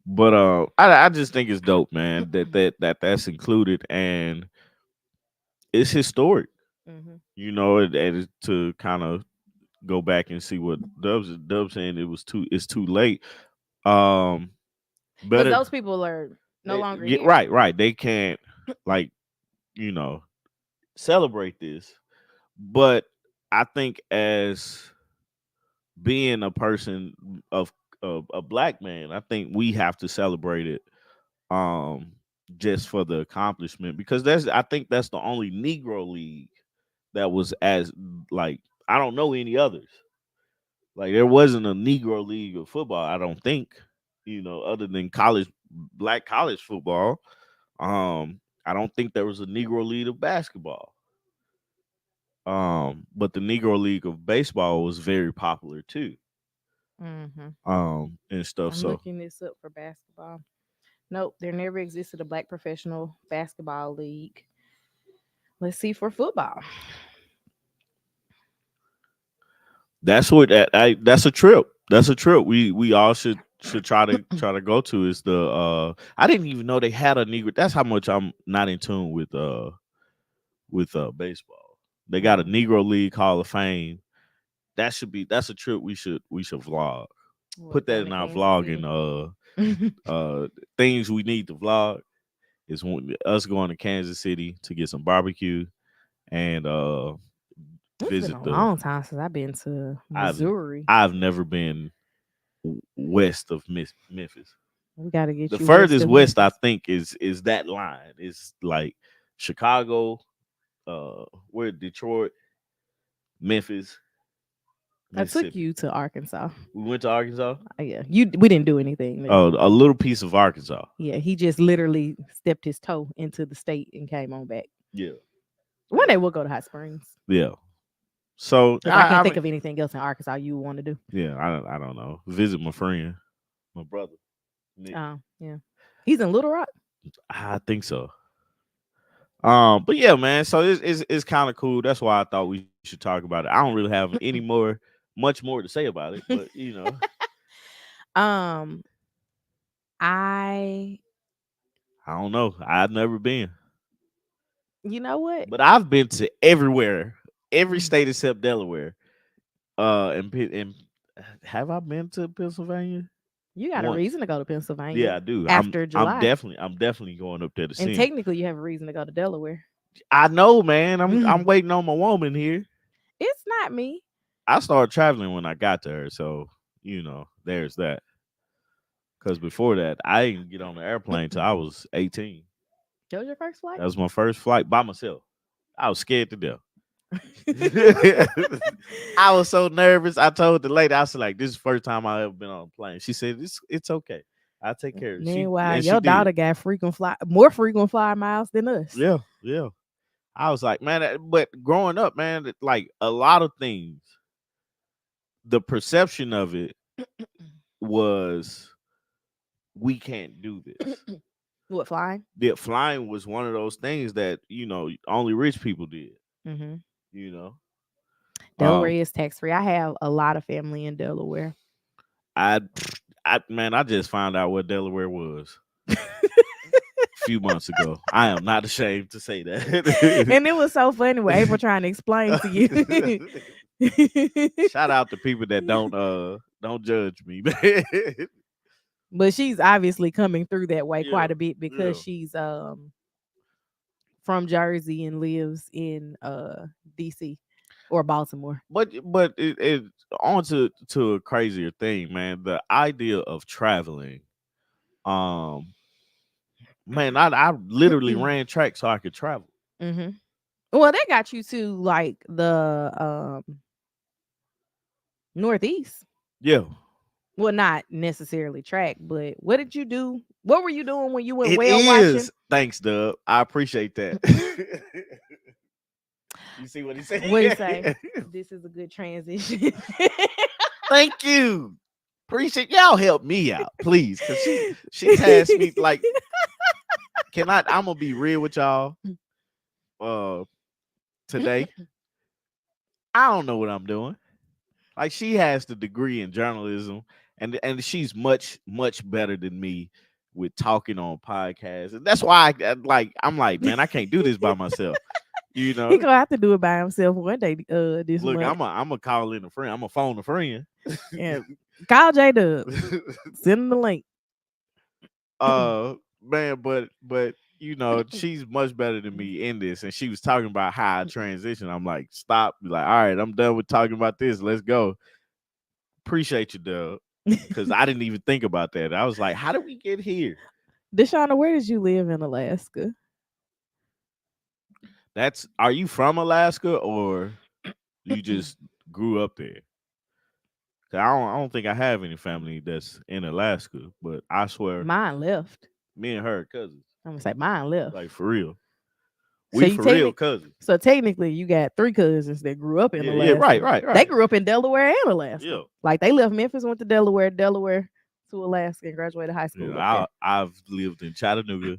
But I just think it's dope, man. That's included, and it's historic. Hmm. You know, and to kind of go back and see what Dubs saying it's too late. Um, Because better those people are no longer get here. right. They can't like you know celebrate this, but I think as being a person of a black man, I think we have to celebrate it um just for the accomplishment because I think that's the only Negro league that was as like I don't know any others. Like there wasn't a Negro league of football, I don't think, other than black college football. I don't think there was a Negro league of basketball. But the Negro League of baseball was very popular too. Hmm. And stuff. I'm So looking this up for basketball. Nope, there never existed a black professional basketball league. Let's see for football. that's what that's a trip. That's a trip. We all should try to go to is the I didn't even know they had a Negro. That's how much I'm not in tune with baseball. They got a Hmm. Negro League Hall of Fame. That's a trip we should vlog. Well, Put it's that going to in our Kansas vlogging City. things we need to vlog. is us going to Kansas City to get some barbecue and It's been visit a the. long time since I've been to I've Missouri. I've never been west of Memphis. We got to The get you west furthest of west I Memphis. think is that line. It's like Chicago, where Detroit, Memphis, I took Mississippi. you to Arkansas. We went to Arkansas. Yeah, you. We didn't do anything there. Oh, a little piece of Arkansas. Yeah, he just literally stepped his toe into the state and came on back. Yeah, One day we'll go to Hot Springs yeah. So because I can't I think mean, of anything else in Arkansas you want to do. yeah, I don't know. Visit my friend, my brother, Nick. Yeah, he's in Little Rock. I think so. But yeah, man. So it's kind of cool. That's why I thought we should talk about it. I don't really have much more to say about it, but um, I, I don't know. I've never been, you know what? but I've been to everywhere, every state except Delaware. And have I been to Pennsylvania You got a once? reason to go to Pennsylvania Yeah, I do. after July, I'm definitely going up there to and see him. technically, you have a reason to go to Delaware. I know, man. I'm waiting on my woman here. It's not me. I started traveling when I got to her, so there's that. Because before that, I didn't get on the airplane till I was 18. That was your first flight. That was my first flight by myself. I was scared to death. I was so nervous. I told the lady, I was like, "This is the first time I ever been on a plane." She said, "It's okay. I'll take care of it." Meanwhile, She your did. daughter got more frequent flyer miles than us. Yeah, yeah. I was like, man, but growing up, man, like a lot of things, the perception of it was we can't do this. What, flying? That flying was one of those things that only rich people did. Mm-hmm. You know, Delaware um, is tax free. I have a lot of family in Delaware. I, I just found out what Delaware was a few months ago. I am not ashamed to say that. And it was so funny with April trying to explain to you. Shout out to people that don't judge me, man. But she's obviously coming through that way Yeah, quite a bit because yeah. she's from Jersey and lives in DC or Baltimore. But it on to a crazier thing, man. The idea of traveling, um, man, I literally ran track so I could travel. Mm-hmm. Well, they got you to like the Northeast. Yeah, Well, not necessarily track, but what did you do? What were you doing when you went it whale watching? is. Thanks, Dub. I appreciate that. You see what he said? What do you say? This is a good transition. Thank you. Appreciate y'all help me out, please. Cause she tasked me like, I'm gonna be real with y'all. Today. I don't know what I'm doing. Like she has the degree in journalism, and she's much better than me with talking on podcasts. And that's why I'm like, man, I can't do this by myself. He gonna have to do it by himself one day. This Look, month. I'm a call in a friend. I'm gonna phone a friend. Yeah, call J Dub. Send him the link. Man, but she's much better than me in this, and she was talking about how I transition. I'm like, stop. Like, all right, I'm done with talking about this. Let's go. Appreciate you, Doug. Because I didn't even think about that. I was like, how did we get here? Deshauna, where did you live in Alaska? Are you from Alaska or you just grew up there? 'Cause I don't think I have any family that's in Alaska, but I swear, Mine left. me and her are cousins. I'm gonna say mine left. Like for real. So We you for real cousins. So technically, you got 3 cousins that grew up in Alaska. Yeah, right. They grew up in Delaware and Alaska. Yeah. Like they left Memphis, went to Delaware to Alaska, and graduated high school. Yeah, I've lived in Chattanooga,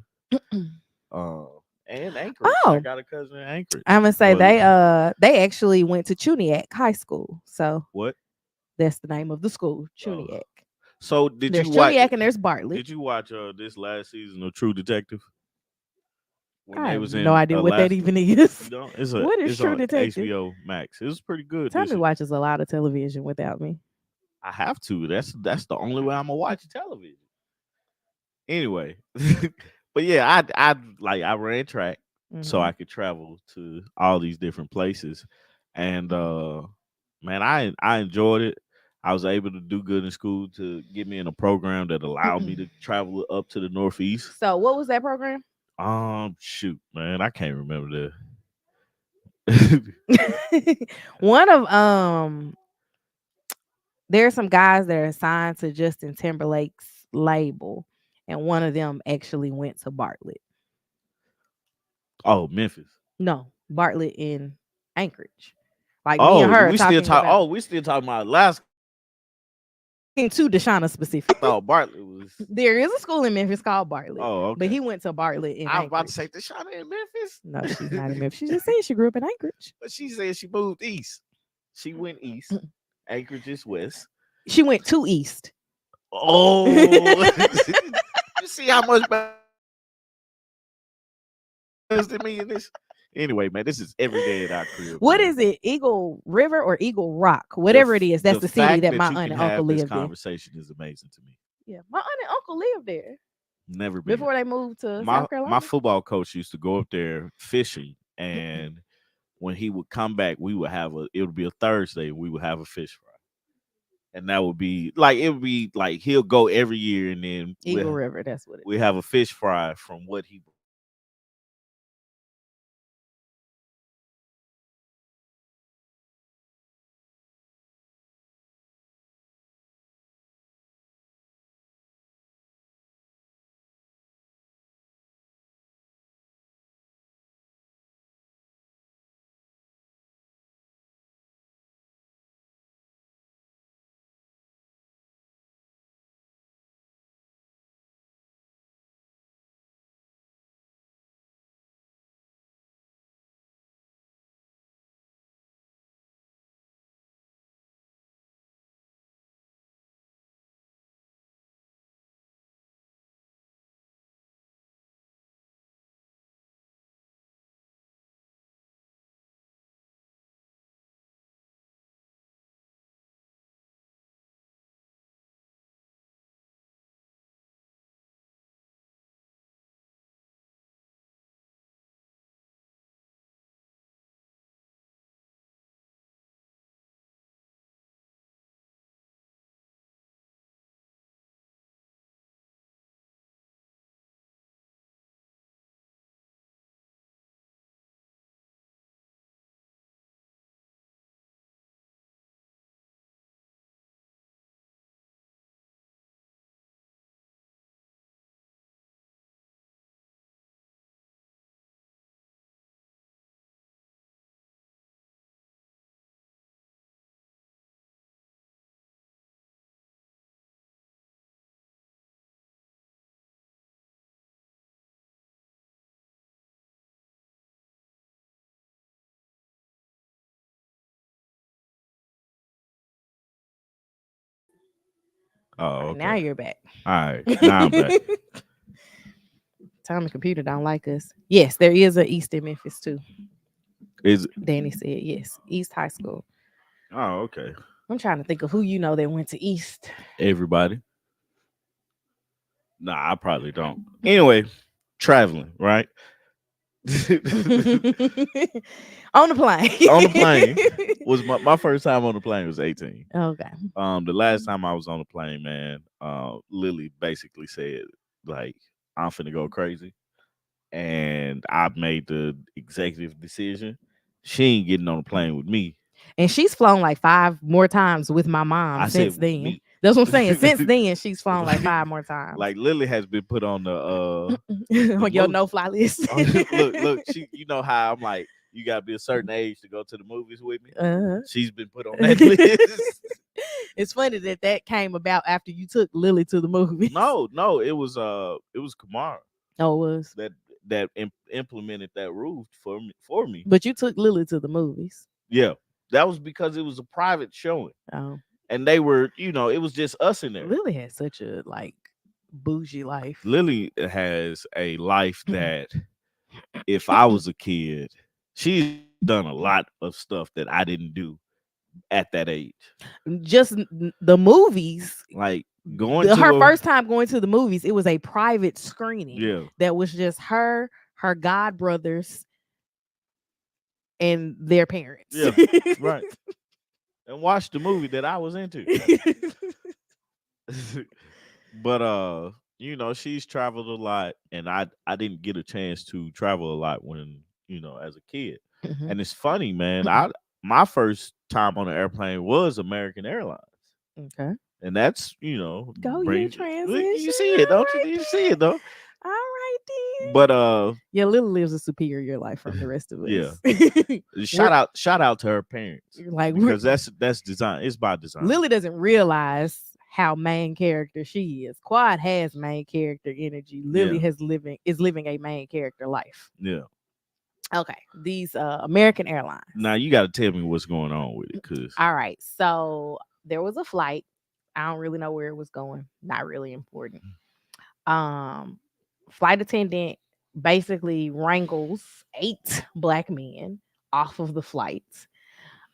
and Anchorage. I got a cousin in Anchorage. I'm gonna say they actually went to Chuniac High School. So what? That's the name of the school, Chuniac. So there's Chuniac and there's Bartlett. Did you watch this last season of True Detective? When I have no idea what that even is. What is True Detective? HBO Max. It was pretty good. Tommy watches a lot of television without me. I have to. That's the only way I'm gonna watch television. Anyway, but yeah, I ran track so Hmm. I could travel to all these different places, and man, I enjoyed it. I was able to do good in school to get me in a program that allowed me to travel up to the Northeast. So what was that program? Shoot, man, I can't remember the. One of there's some guys that are assigned to Justin Timberlake's label, and one of them actually went to Bartlett. Oh, Memphis. No, Bartlett in Anchorage. Like me and Oh, her are we still talking talk. about. Oh, we still talking about Alaska. I'm talking to Deshauna I specifically. thought Bartlett was. There is a school in Memphis called Bartlett, Oh, but okay. he went to Bartlett in I was about to say Anchorage. the shot in Memphis, No, she's not in Memphis. She just said she grew up in Anchorage. but she said she moved east. She went east. Anchorage is west. She went to East. Oh, you see how much better than me in this. Anyway, man, this is every day at our crib, What man. is it? Eagle River or Eagle Rock? The Whatever it is, that's the city fact that that my you aunt can and uncle have this lived in. conversation is amazing to me. Yeah, my aunt and uncle lived there Never been. before they moved to My South my Carolina. football coach used to go up there fishing, and when he would come back, we would have a. It would be a Thursday. We would have a fish fry, and that would be like it would be like he'll go every year, and then Eagle River, that's what it we is. have a fish fry from what he. All Oh, right, now okay. you're back. All right, now I'm back. Time the computer don't like us. Yes, there is a East in Memphis too. Is Danny said yes, East High School. oh okay. I'm trying to think of who you know that went to East. Everybody. Nah, I probably don't. Anyway, traveling right On the plane. on the plane was my first time on the plane was 18. Okay. The last time I was on the plane, man, Lily basically said like I'm finna go crazy, and I made the executive decision. She ain't getting on the plane with me. And she's flown like 5 more times with my mom I said since with then. me. That's what I'm saying. Since then, she's flown like like, 5 more times. like Lily has been put on the On your movie. no fly list. Look, she, you know how I'm like, you gotta be a certain age to go to the movies with me. Uh-huh. She's been put on that list. It's funny that that came about after you took Lily to the movies. No, it was Kamara Oh, it was. that implemented that rule for me. But you took Lily to the movies. Yeah, that was because it was a private showing, Oh, and they were, it was just us in there. Lily had such a like bougie life. Lily has a life that if I was a kid, she's done a lot of stuff that I didn't do at that age. Just the movies. Like going Her to a first time going to the movies, it was a private screening yeah, that was just her god brothers, and their parents. yeah, right. And watch the movie that I was into. But she's traveled a lot, and I didn't get a chance to travel a lot when as a kid. Mhm. And it's funny, man. I My first time on an airplane was American Airlines, Okay. and that's Go you bring look, transition. you see it, All don't you? right You see it then. though. All right But then. Yeah, Lily lives a superior life from the rest of yeah, us. we're shout out to her parents like we're because that's design. It's by design. Lily doesn't realize how main character she is. Quad has main character energy. Lily Yeah, is living a main character life. yeah. Okay, these American Airlines. Now you got to tell me what's going on with it, cause All right, so there was a flight. I don't really know where it was going. Not really important. Um, Flight attendant basically wrangles 8 black men off of the flight.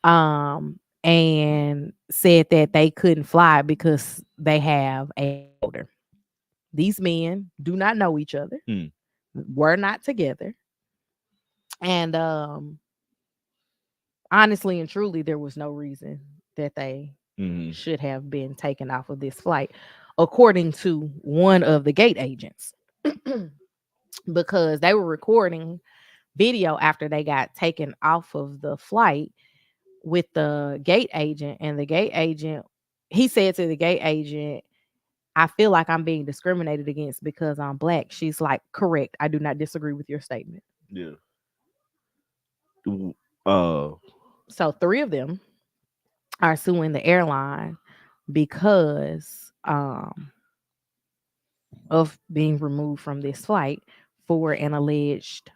And said that they couldn't fly because they have a older. These men do not know each other, hmm, were not together, and honestly and truly, there was no reason that they hmm, should have been taken off of this flight, according to one of the gate agents, because they were recording video after they got taken off of the flight with the gate agent, and the gate agent, he said to the gate agent, I feel like I'm being discriminated against because I'm black. She's like, correct. I do not disagree with your statement. yeah. Uh, So 3 of them are suing the airline because of being removed from this flight for an alleged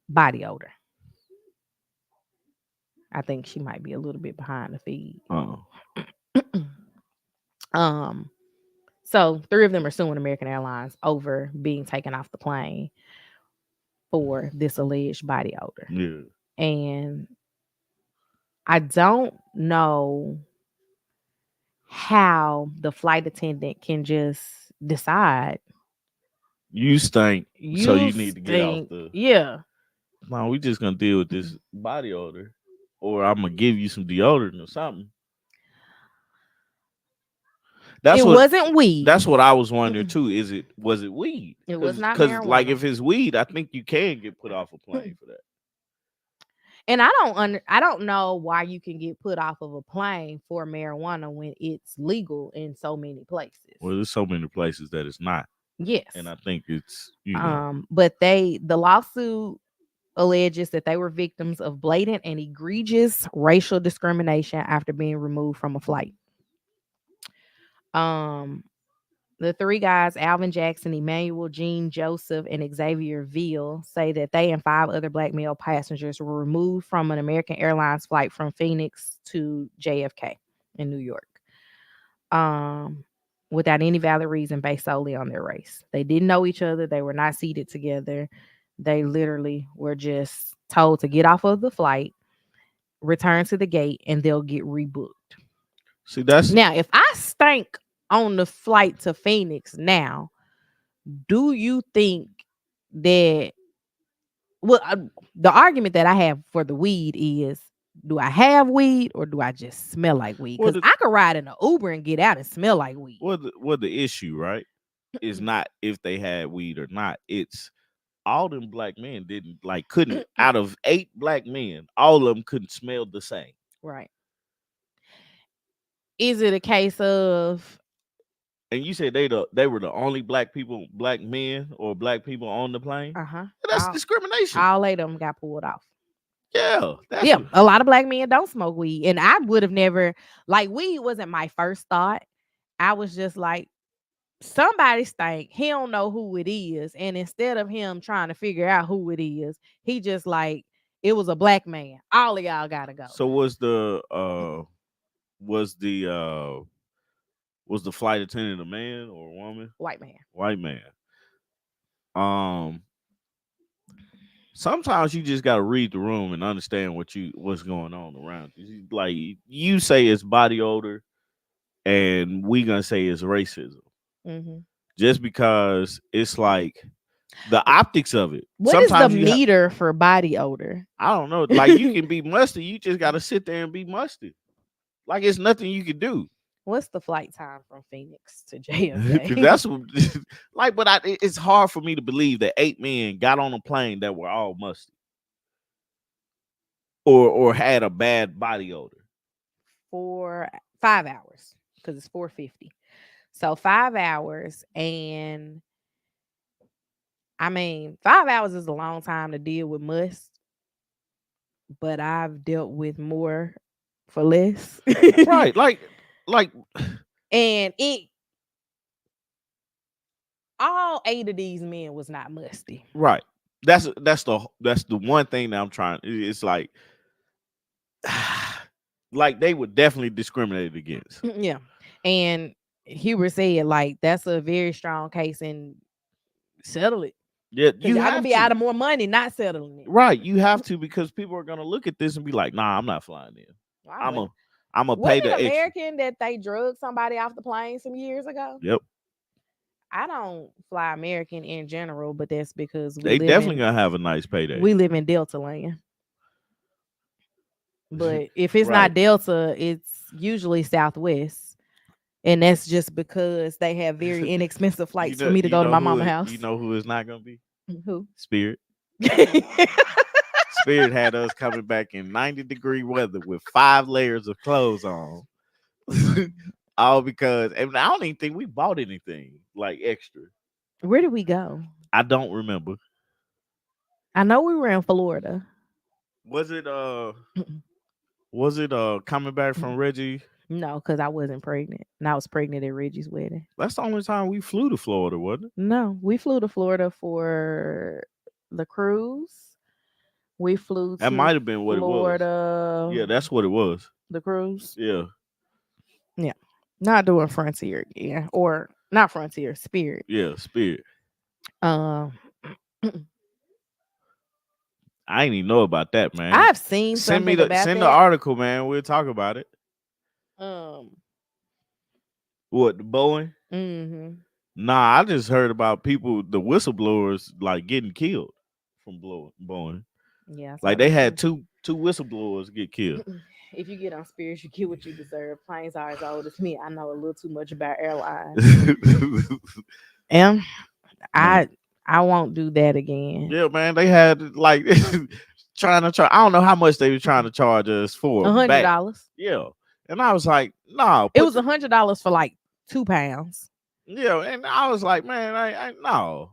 body odor. I think she might be a little bit behind the feed. uh, um, so 3 of them are suing American Airlines over being taken off the plane for this alleged body odor. yeah. And I don't know how the flight attendant can just decide You stink, so you you need to get off stink. the. Yeah. No, we just gonna deal with this body odor, or I'm gonna give you some deodorant or something. That's It what. wasn't weed. That's what I was wondering too. Was it weed? It was not Because like marijuana. if it's weed, I think you can get put off a plane for that. And I don't know why you can get put off of a plane for marijuana when it's legal in so many places. Well, there's so many places that it's not, Yes. and I think it's But the lawsuit alleges that they were victims of blatant and egregious racial discrimination after being removed from a flight. Um, the 3 guys, Alvin Jackson, Emmanuel Jean Joseph, and Xavier Veal, say that they and 5 other black male passengers were removed from an American Airlines flight from Phoenix to JFK in New York. Um, Without any valid reason based solely on their race. They didn't know each other. They were not seated together. They literally were just told to get off of the flight, return to the gate, and they'll get rebooked. see that's Now, if I stank on the flight to Phoenix now, do you think that, well, the argument that I have for the weed is, do I have weed or do I just smell like weed? what Because the I could ride in an Uber and get out and smell like weed. what the issue, right? Is not if they had weed or not. It's all them black men didn't like couldn't out of 8 black men, all of them couldn't smell the same. Right. Is it a case of, And you said they were the only black men or black people on the plane. uh-huh, That's discrimination. all 8 of them got pulled off? Yeah, that's Yeah, what. a lot of black men don't smoke weed. And I would have never, like, weed wasn't my first thought. I was just like, somebody stank. He don't know who it is. And instead of him trying to figure out who it is, he just like, it was a black man. All of y'all gotta go. So was the was the flight attendant a man or a woman? White man. White man. Um, sometimes you just gotta read the room and understand what's going on around you. Like you say it's body odor, and we gonna say it's racism Mm-hmm. just because it's like the optics of it. What is the Sometimes you have, meter for body odor? I don't know, like you can be musty, you just gotta sit there and be musty. Like it's nothing you can do. What's the flight time from Phoenix to Cause JFK? that's what, like, but it's hard for me to believe that 8 men got on a plane that were all musty or had a bad body odor. For 5 hours because it's 450. So 5 hours, and I mean 5 hours is a long time to deal with must, but I've dealt with more for less. Right, like And it all 8 of these men was not musty. right. That's the one thing that I'm trying. It's like they were definitely discriminated against. Yeah. And Hubert said like that's a very strong case and settle it. Yeah, Because you y'all gonna have be out to. of more money not settling it. Right, you have to because people are gonna look at this and be like, "Nah, I'm not flying in. I I'm would. a, I'm a pay Wasn't the it extra." American that they drugged somebody off the plane some years ago? Yep, I don't fly American in general, but that's because they definitely gonna have a nice payday. we live in Delta land. But if it's Right. not Delta, it's usually Southwest. And that's just because they have very inexpensive you flights for know, me to you go to know my who mama you house. know who is not gonna be Who? Spirit. Spirit had us coming back in 90-degree weather with 5 layers of clothes on. All because, and I don't even think we bought anything like extra. Where did we go? I don't remember. I know we were in Florida. Was it coming back from Reggie? No, because I wasn't pregnant. And I was pregnant at Reggie's wedding. That's the only time we flew to Florida, wasn't it? No, we flew to Florida for the cruise. We flew That to might have been what it was. Florida, Yeah, that's what it was. the cruise. Yeah. Yeah. Not doing Frontier again. Or not Frontier, Spirit. Yeah, Spirit. Um I ain't even know about that, man. I've seen something about Send the that. article, man. We'll talk about it. Um What, the Boeing? mhm. Nah, I just heard about people, the whistleblowers, like getting killed from Boeing. Yeah, I saw Like they that had too. two whistleblowers get killed. If you get on Spirit, you get what you deserve. Planes are as old as me. I know a little too much about airlines. And Man. I won't do that again. Yeah, man. They had like trying to charge. I don't know how much they were trying to charge us for back. $100. Yeah, and I was like, no, It was $100 for like 2 pounds. yeah, and I was like, man, I no.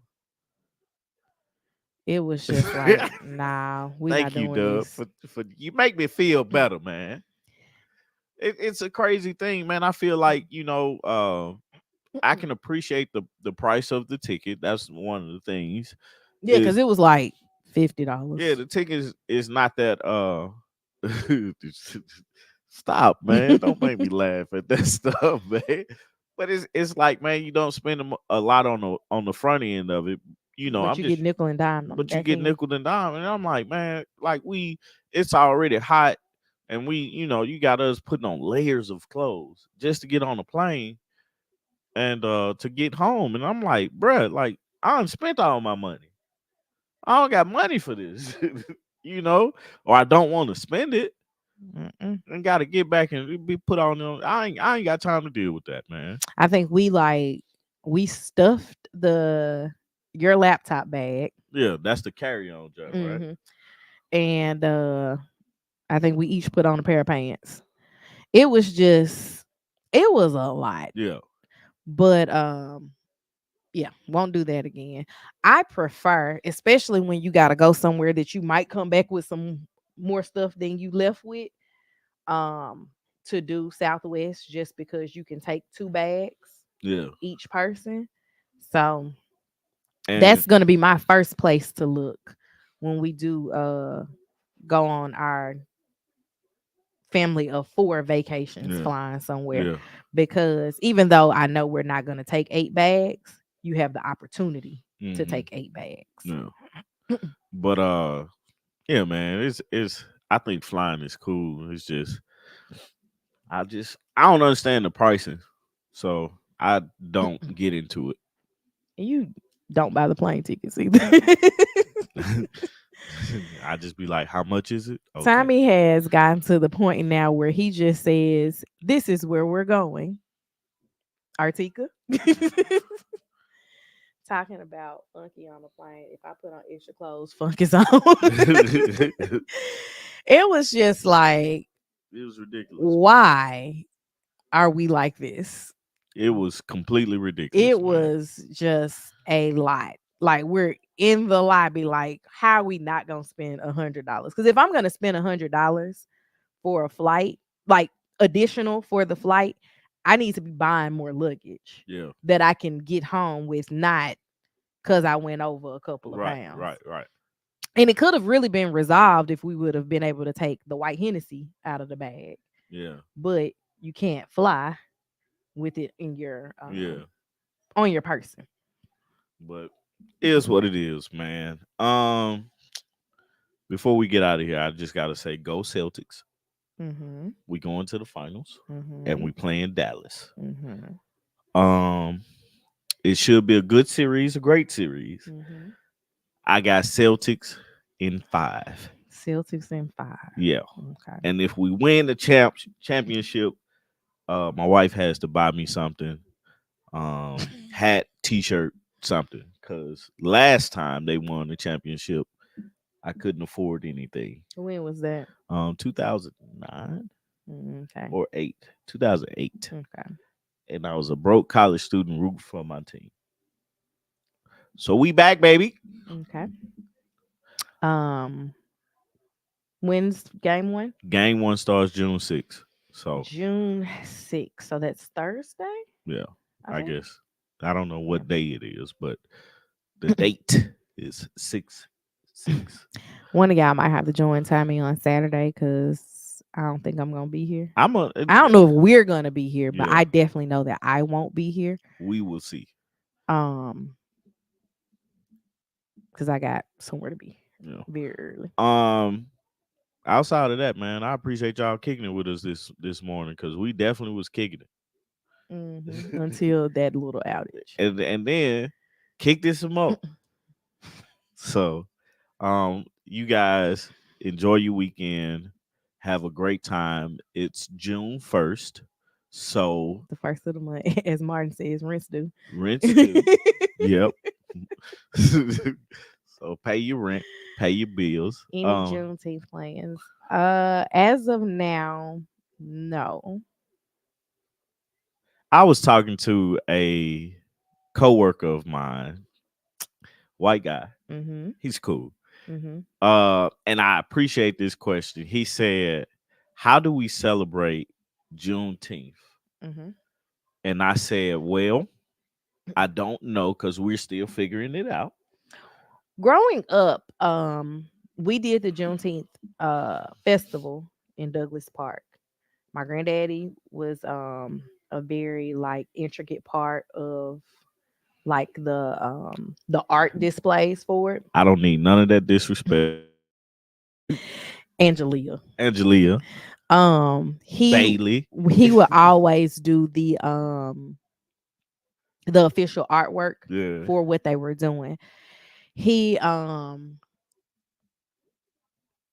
It was just like, nah, we not Thank you, doing Dub, this. for you make me feel better, man. It's a crazy thing, man. I feel like I can appreciate the price of the ticket. That's one of the things. Yeah, because Is it was like yeah, $50. the ticket is not that stop, man. Don't make me laugh at that stuff, man. But it's like, man, you don't spend a lot on the front end of it. But I'm you get just nickel and dime on the but you back get end. nickel and dime, and I'm like, man, like it's already hot, and you got us putting on layers of clothes just to get on the plane and to get home, and I'm like, bruh, like I done spent all my money. I don't got money for this, or I don't want to spend it Mm-mm. and got to get back and be put on. I ain't got time to deal with that, man. I think we stuffed your laptop bag. Yeah, that's the carry on job, right? Hmm. And I think we each put on a pair of pants. It was just it was a lot. Yeah, But yeah, won't do that again. I prefer, especially when you gotta go somewhere that you might come back with some more stuff than you left with, um, to do Southwest just because you can take 2 bags yeah, each person. So and that's gonna be my first place to look when we do go on our family of 4 vacations yeah, flying somewhere, yeah, because even though I know we're not going to take 8 bags, you have the opportunity to hmm take 8 bags. yeah. But yeah, man, it's I think flying is cool. It's just I don't understand the pricing. So I don't get into You don't buy the plane tickets either. it. I just be like, how much is it? Okay. Tommy has gotten to the point now where he just says, "This is where we're going." Artika. Talking about funky on the plane. If I put on extra clothes, funk is on. It It was just like, was ridiculous, man. why are we like this? It was completely ridiculous, It man. was just a lot. Like we're in the lobby, like, how are we not gonna spend $100? Because if I'm gonna spend $100 for a flight, like additional for the flight, I need to be buying more luggage Yeah. that I can get home with, not because I went over a couple of Right, pounds. right, right. And it could have really been resolved if we would have been able to take the white Hennessy out of the bag. Yeah. But you can't fly with it in your Yeah. on your person. But it is what it is, man. Before we get out of here, I just gotta say go Celtics. Mm-hmm. We going to the finals and Mm-hmm. we playing Dallas. Mm-hmm. Um it should be a good series, a great series. Mm-hmm. I got Celtics in 5. Celtics in 5. Yeah. Okay. And if we win the championship, my wife has to buy me something. Hat, t-shirt, something. Cause last time they won the championship, I couldn't afford anything. When was that? 2009 Okay. or 8. 2008. Okay. And I was a broke college student rooting for my team. So we back, baby. Okay. Um, when's game one? Game 1 starts June 6th. So June 6th. So that's Thursday, yeah, I I think. guess. I don't know Yeah. what day it is, but the date is 6/6. One of y'all might have to join Tommy on Saturday because I don't think I'm gonna be here. I'm a I don't know if we're gonna be here, but yeah, I definitely know that I won't be here. we will see. Um, because I got somewhere to be Yeah. very early. Outside of that, man, I appreciate y'all kicking it with us this morning because we definitely was kicking it. Until that little outage. And then kick this some more. So you guys enjoy your weekend. Have a great time. It's June 1st. So The first of the month, as Martin says, rinse do. rinse due. Yep. So pay your rent, pay your bills. Any Juneteenth plans? As of now, no. I was talking to a coworker of mine, white guy. Mm-hmm. He's cool. Mm-hmm. And I appreciate this question. He said, "How do we celebrate Juneteenth?" Mm-hmm. And I said, "Well, I don't know because we're still figuring it out." Growing up, we did the Juneteenth festival in Douglas Park. My granddaddy was a very like intricate part of like the art displays for it. I don't need none of that disrespect. Angelia. Angelia, He Bailey. he would always do the official artwork Yeah, for what they were doing. He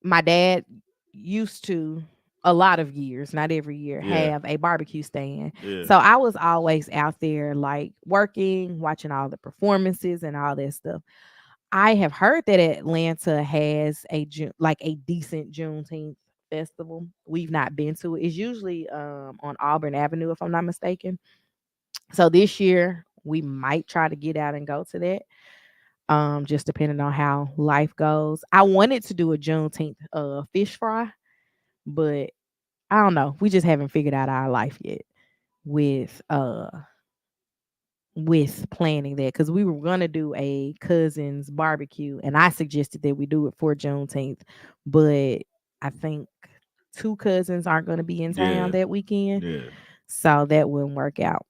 My dad used to, a lot of years, not every year, yeah, have a barbecue stand. yeah, So I was always out there like working, watching all the performances and all that stuff. I have heard that Atlanta has like a decent Juneteenth festival. We've not been to it. It's usually on Auburn Avenue, if I'm not mistaken. So this year we might try to get out and go to that. Just depending on how life goes. I wanted to do a Juneteenth fish fry, but I don't know. We just haven't figured out our life yet with planning that, because we were gonna do a cousin's barbecue and I suggested that we do it for Juneteenth, but I think two cousins aren't gonna be in town yeah, that weekend. yeah. So that wouldn't work out.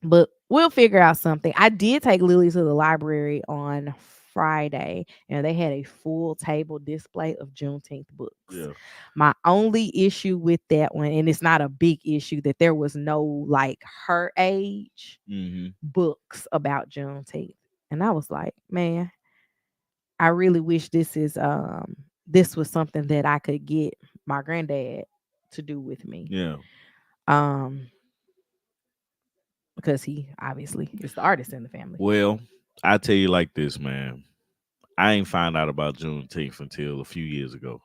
But we'll figure out something. I did take Lily to the library on Friday, and they had a full table display of Juneteenth books. Yeah. My only issue with that one, and it's not a big issue, that there was no like her age Mm-hmm. books about Juneteenth. And I was like, man, I really wish this was something that I could get my granddad to do with me. Yeah. Um because he obviously is the artist in the family. Well, I tell you like this, man. I ain't find out about Juneteenth until a few years ago.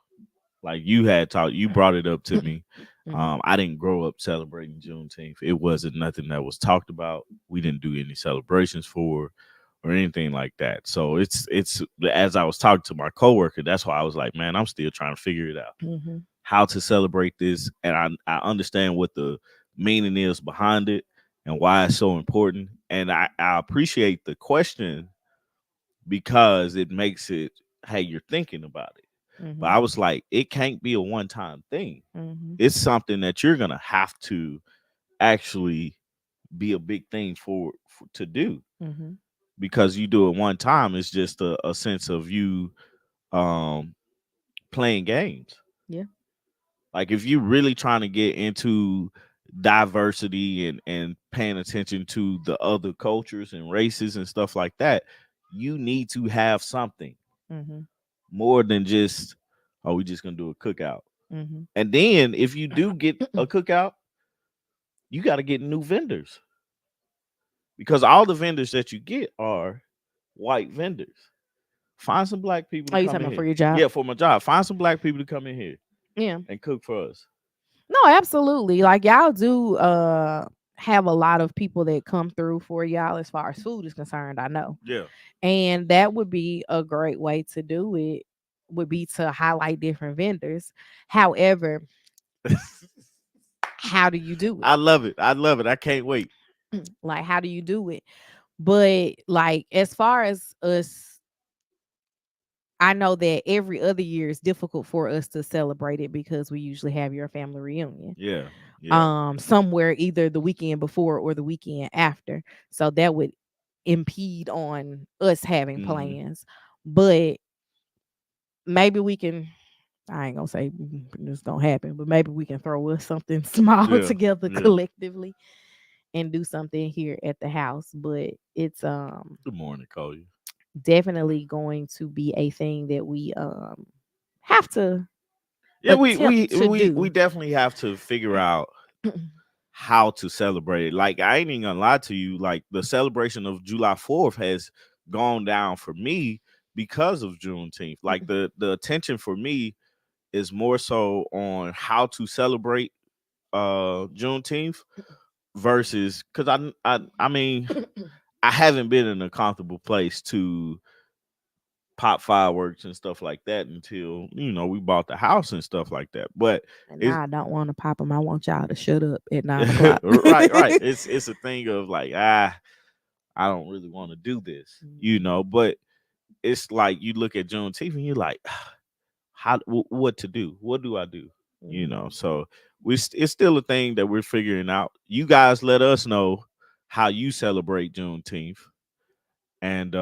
Like you had talked, you brought it up to me. Mhm. I didn't grow up celebrating Juneteenth. It wasn't nothing that was talked about. We didn't do any celebrations for or anything like that. So it's as I was talking to my coworker, that's why I was like, man, I'm still trying to figure it out Mhm. how to celebrate this, and I understand what the meaning is behind it and why it's so important. And I appreciate the question because it makes it, hey, you're thinking about it. But Mhm. I was like, it can't be a one time thing. Mhm. It's something that you're gonna have to actually be a big thing for to do, Mhm. because you do it one time. It's just a sense of you um, playing games. Yeah. Like if you really trying to get into diversity and paying attention to the other cultures and races and stuff like that, you need to have something Mhm. more than just, oh, we just gonna do a cookout. Mhm. And then if you do get a cookout, you got to get new vendors, because all the vendors that you get are white vendors. Find some black people to Oh, you come talking in about for here. your job? Yeah, for my job. Find some black people to come in here Yeah. and cook for us. No, absolutely. Like y'all do have a lot of people that come through for y'all as far as food is concerned, I know. Yeah. And that would be a great way to do it, would be to highlight different vendors. However, how do you do I love it. I love it. I can't wait. it? Like how do you do it? But like as far as us, I know that every other year is difficult for us to celebrate it because we usually have your family reunion Yeah. Yeah. somewhere either the weekend before or the weekend after. So that would impede on us having Hmm. plans. But maybe we can, I ain't gonna say it's gonna happen, but maybe we can throw us something small Yeah. together Yeah. collectively and do something here at the house. But it's Good morning, call you. definitely going to be a thing that we have to Yeah, we attempt we to we do. we definitely have to figure out how to celebrate it. Like I ain't even gonna lie to you. Like the celebration of July 4th has gone down for me because of Juneteenth. Like the attention for me is more so on how to celebrate Juneteenth versus, because I mean I haven't been in a comfortable place to pop fireworks and stuff like that until we bought the house and stuff like that. But And it's now I don't want to pop them. I want y'all to shut up at 9 o'clock. right. It's a thing of like, I don't really want to do this, Mhm, But it's like you look at Juneteenth and you're like, what to do? What do I do? mhm, So it's still a thing that we're figuring out. You guys let us know how you celebrate Juneteenth, and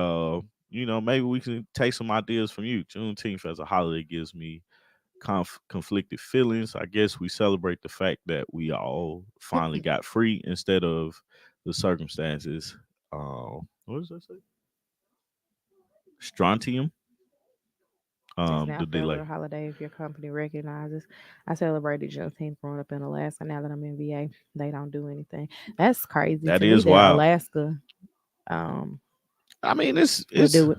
maybe we can take some ideas from you. Juneteenth as a holiday gives me conflicted feelings. I guess we celebrate the fact that we all finally got free instead of the circumstances. What does that say? Strontium. It's now The federal delay. holiday if your company recognizes. I celebrated Juneteenth growing up in Alaska. Now that I'm in VA, they don't do anything. That's crazy That to me is that wild. Alaska um I mean, it's would it's do it.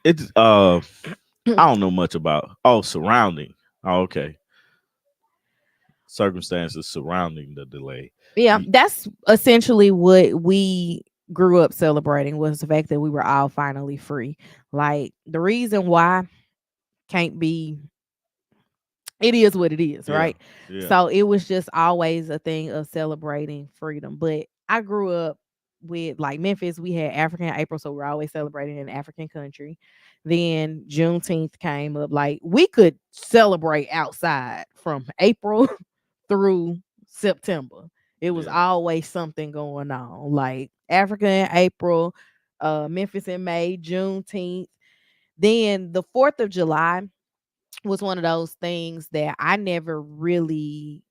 it's I don't know much about surrounding. Oh, okay. Circumstances surrounding the delay. Yeah, Y- that's essentially what we grew up celebrating was the fact that we were all finally free. Like the reason why can't be, it is what it is, Yeah. right? Yeah. So it was just always a thing of celebrating freedom. But I grew up with like Memphis, we had African April, so we're always celebrating in African country. Then Juneteenth came up. Like we could celebrate outside from April through September. It was Yeah. always something going on. Like Africa in April, Memphis in May, Juneteenth. Then the 4th of July was one of those things that I never really,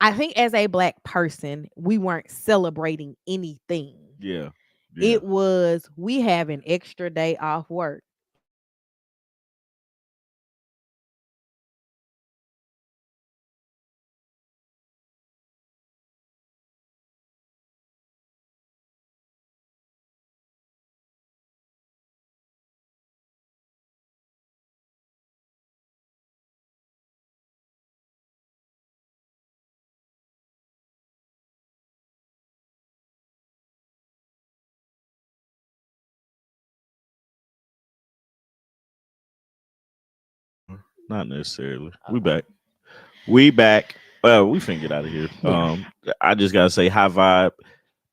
I think as a black person, we weren't celebrating anything. Yeah. Yeah. It was we have an extra day off work. And we going to celebrate Not necessarily. We Okay. back. We back. Well, we finna get out of here. Yeah. I just gotta say, high vibe.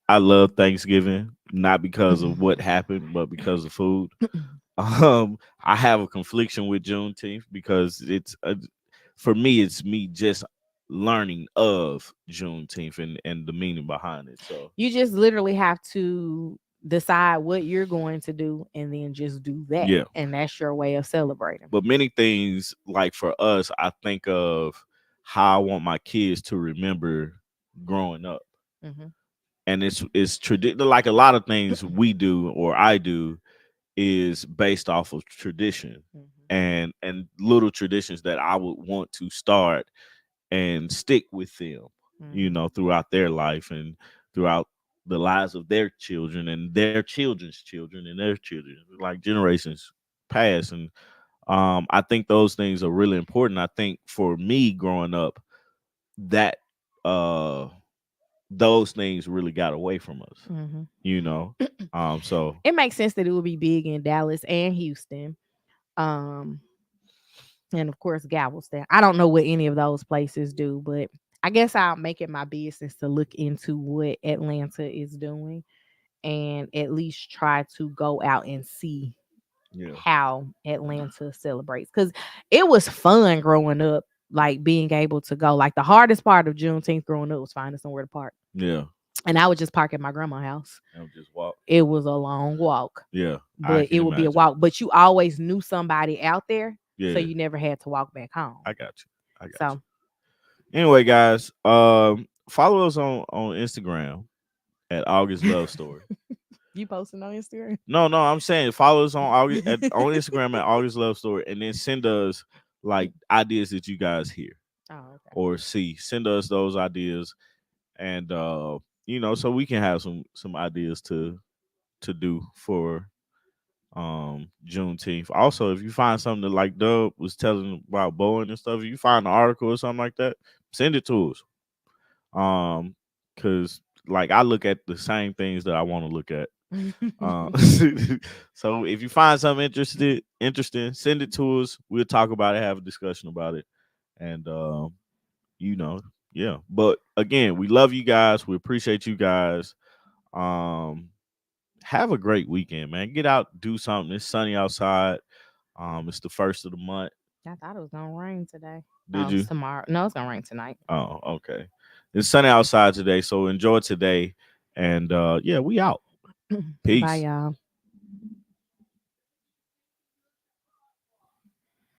I love Thanksgiving, not because of what happened, but because of food. I have a confliction with Juneteenth because for me, it's me just learning of Juneteenth and the meaning behind it. So You just literally have to decide what you're going to do and then just do that. yeah, And that's your way of celebrating. but many things like for us, I think of how I want my kids to remember growing up, Hmm. and it's like a lot of things we do or I do is based off of tradition Hmm. and little traditions that I would want to start and stick with them, Hmm. throughout their life and throughout the lives of their children and their children's children and their children, like generations past. And I think those things are really important. I think for me growing up, that uh those things really got away from us, Hmm. you know. So It makes sense that it would be big in Dallas and Houston. Um, and of course Galveston. I don't know what any of those places do, but I guess I'll make it my business to look into what Atlanta is doing and at least try to go out and see yeah, how Atlanta celebrates. Because it was fun growing up, like being able to go. Like the hardest part of Juneteenth growing up was finding somewhere to park. yeah, And I would just park at my grandma's house. and just walk. It was a long walk, Yeah, I but can it would be a imagine. walk. But you always knew somebody out there, so Yeah, you never had to walk back home. I got you. I got So you. Anyway, guys, follow us on Instagram at August Love Story. you posting on Instagram? No, no, I'm saying follow us on Instagram at August Love Story, and then send us like ideas that you guys hear Oh, okay. or see. Send us those ideas, and so we can have some ideas to do for Juneteenth. Also, if you find something that like Dub was telling about Bowen and stuff, if you find an article or something like that, send it to us. Because like I look at the same things that I want to look at. Uh, so if you find something interesting, send it to us. We'll talk about it, have a discussion about it, and you know, yeah. But again, we love you guys. We appreciate you guys. Um, have a great weekend, man. Get out, do something. It's sunny outside. It's the first of the month. I thought it was gonna rain today. Did Oh, it's you? tomorrow. No, it's gonna rain tonight. Oh, okay. It's sunny outside today, so enjoy today. And yeah, we out. Bye, Peace. y'all.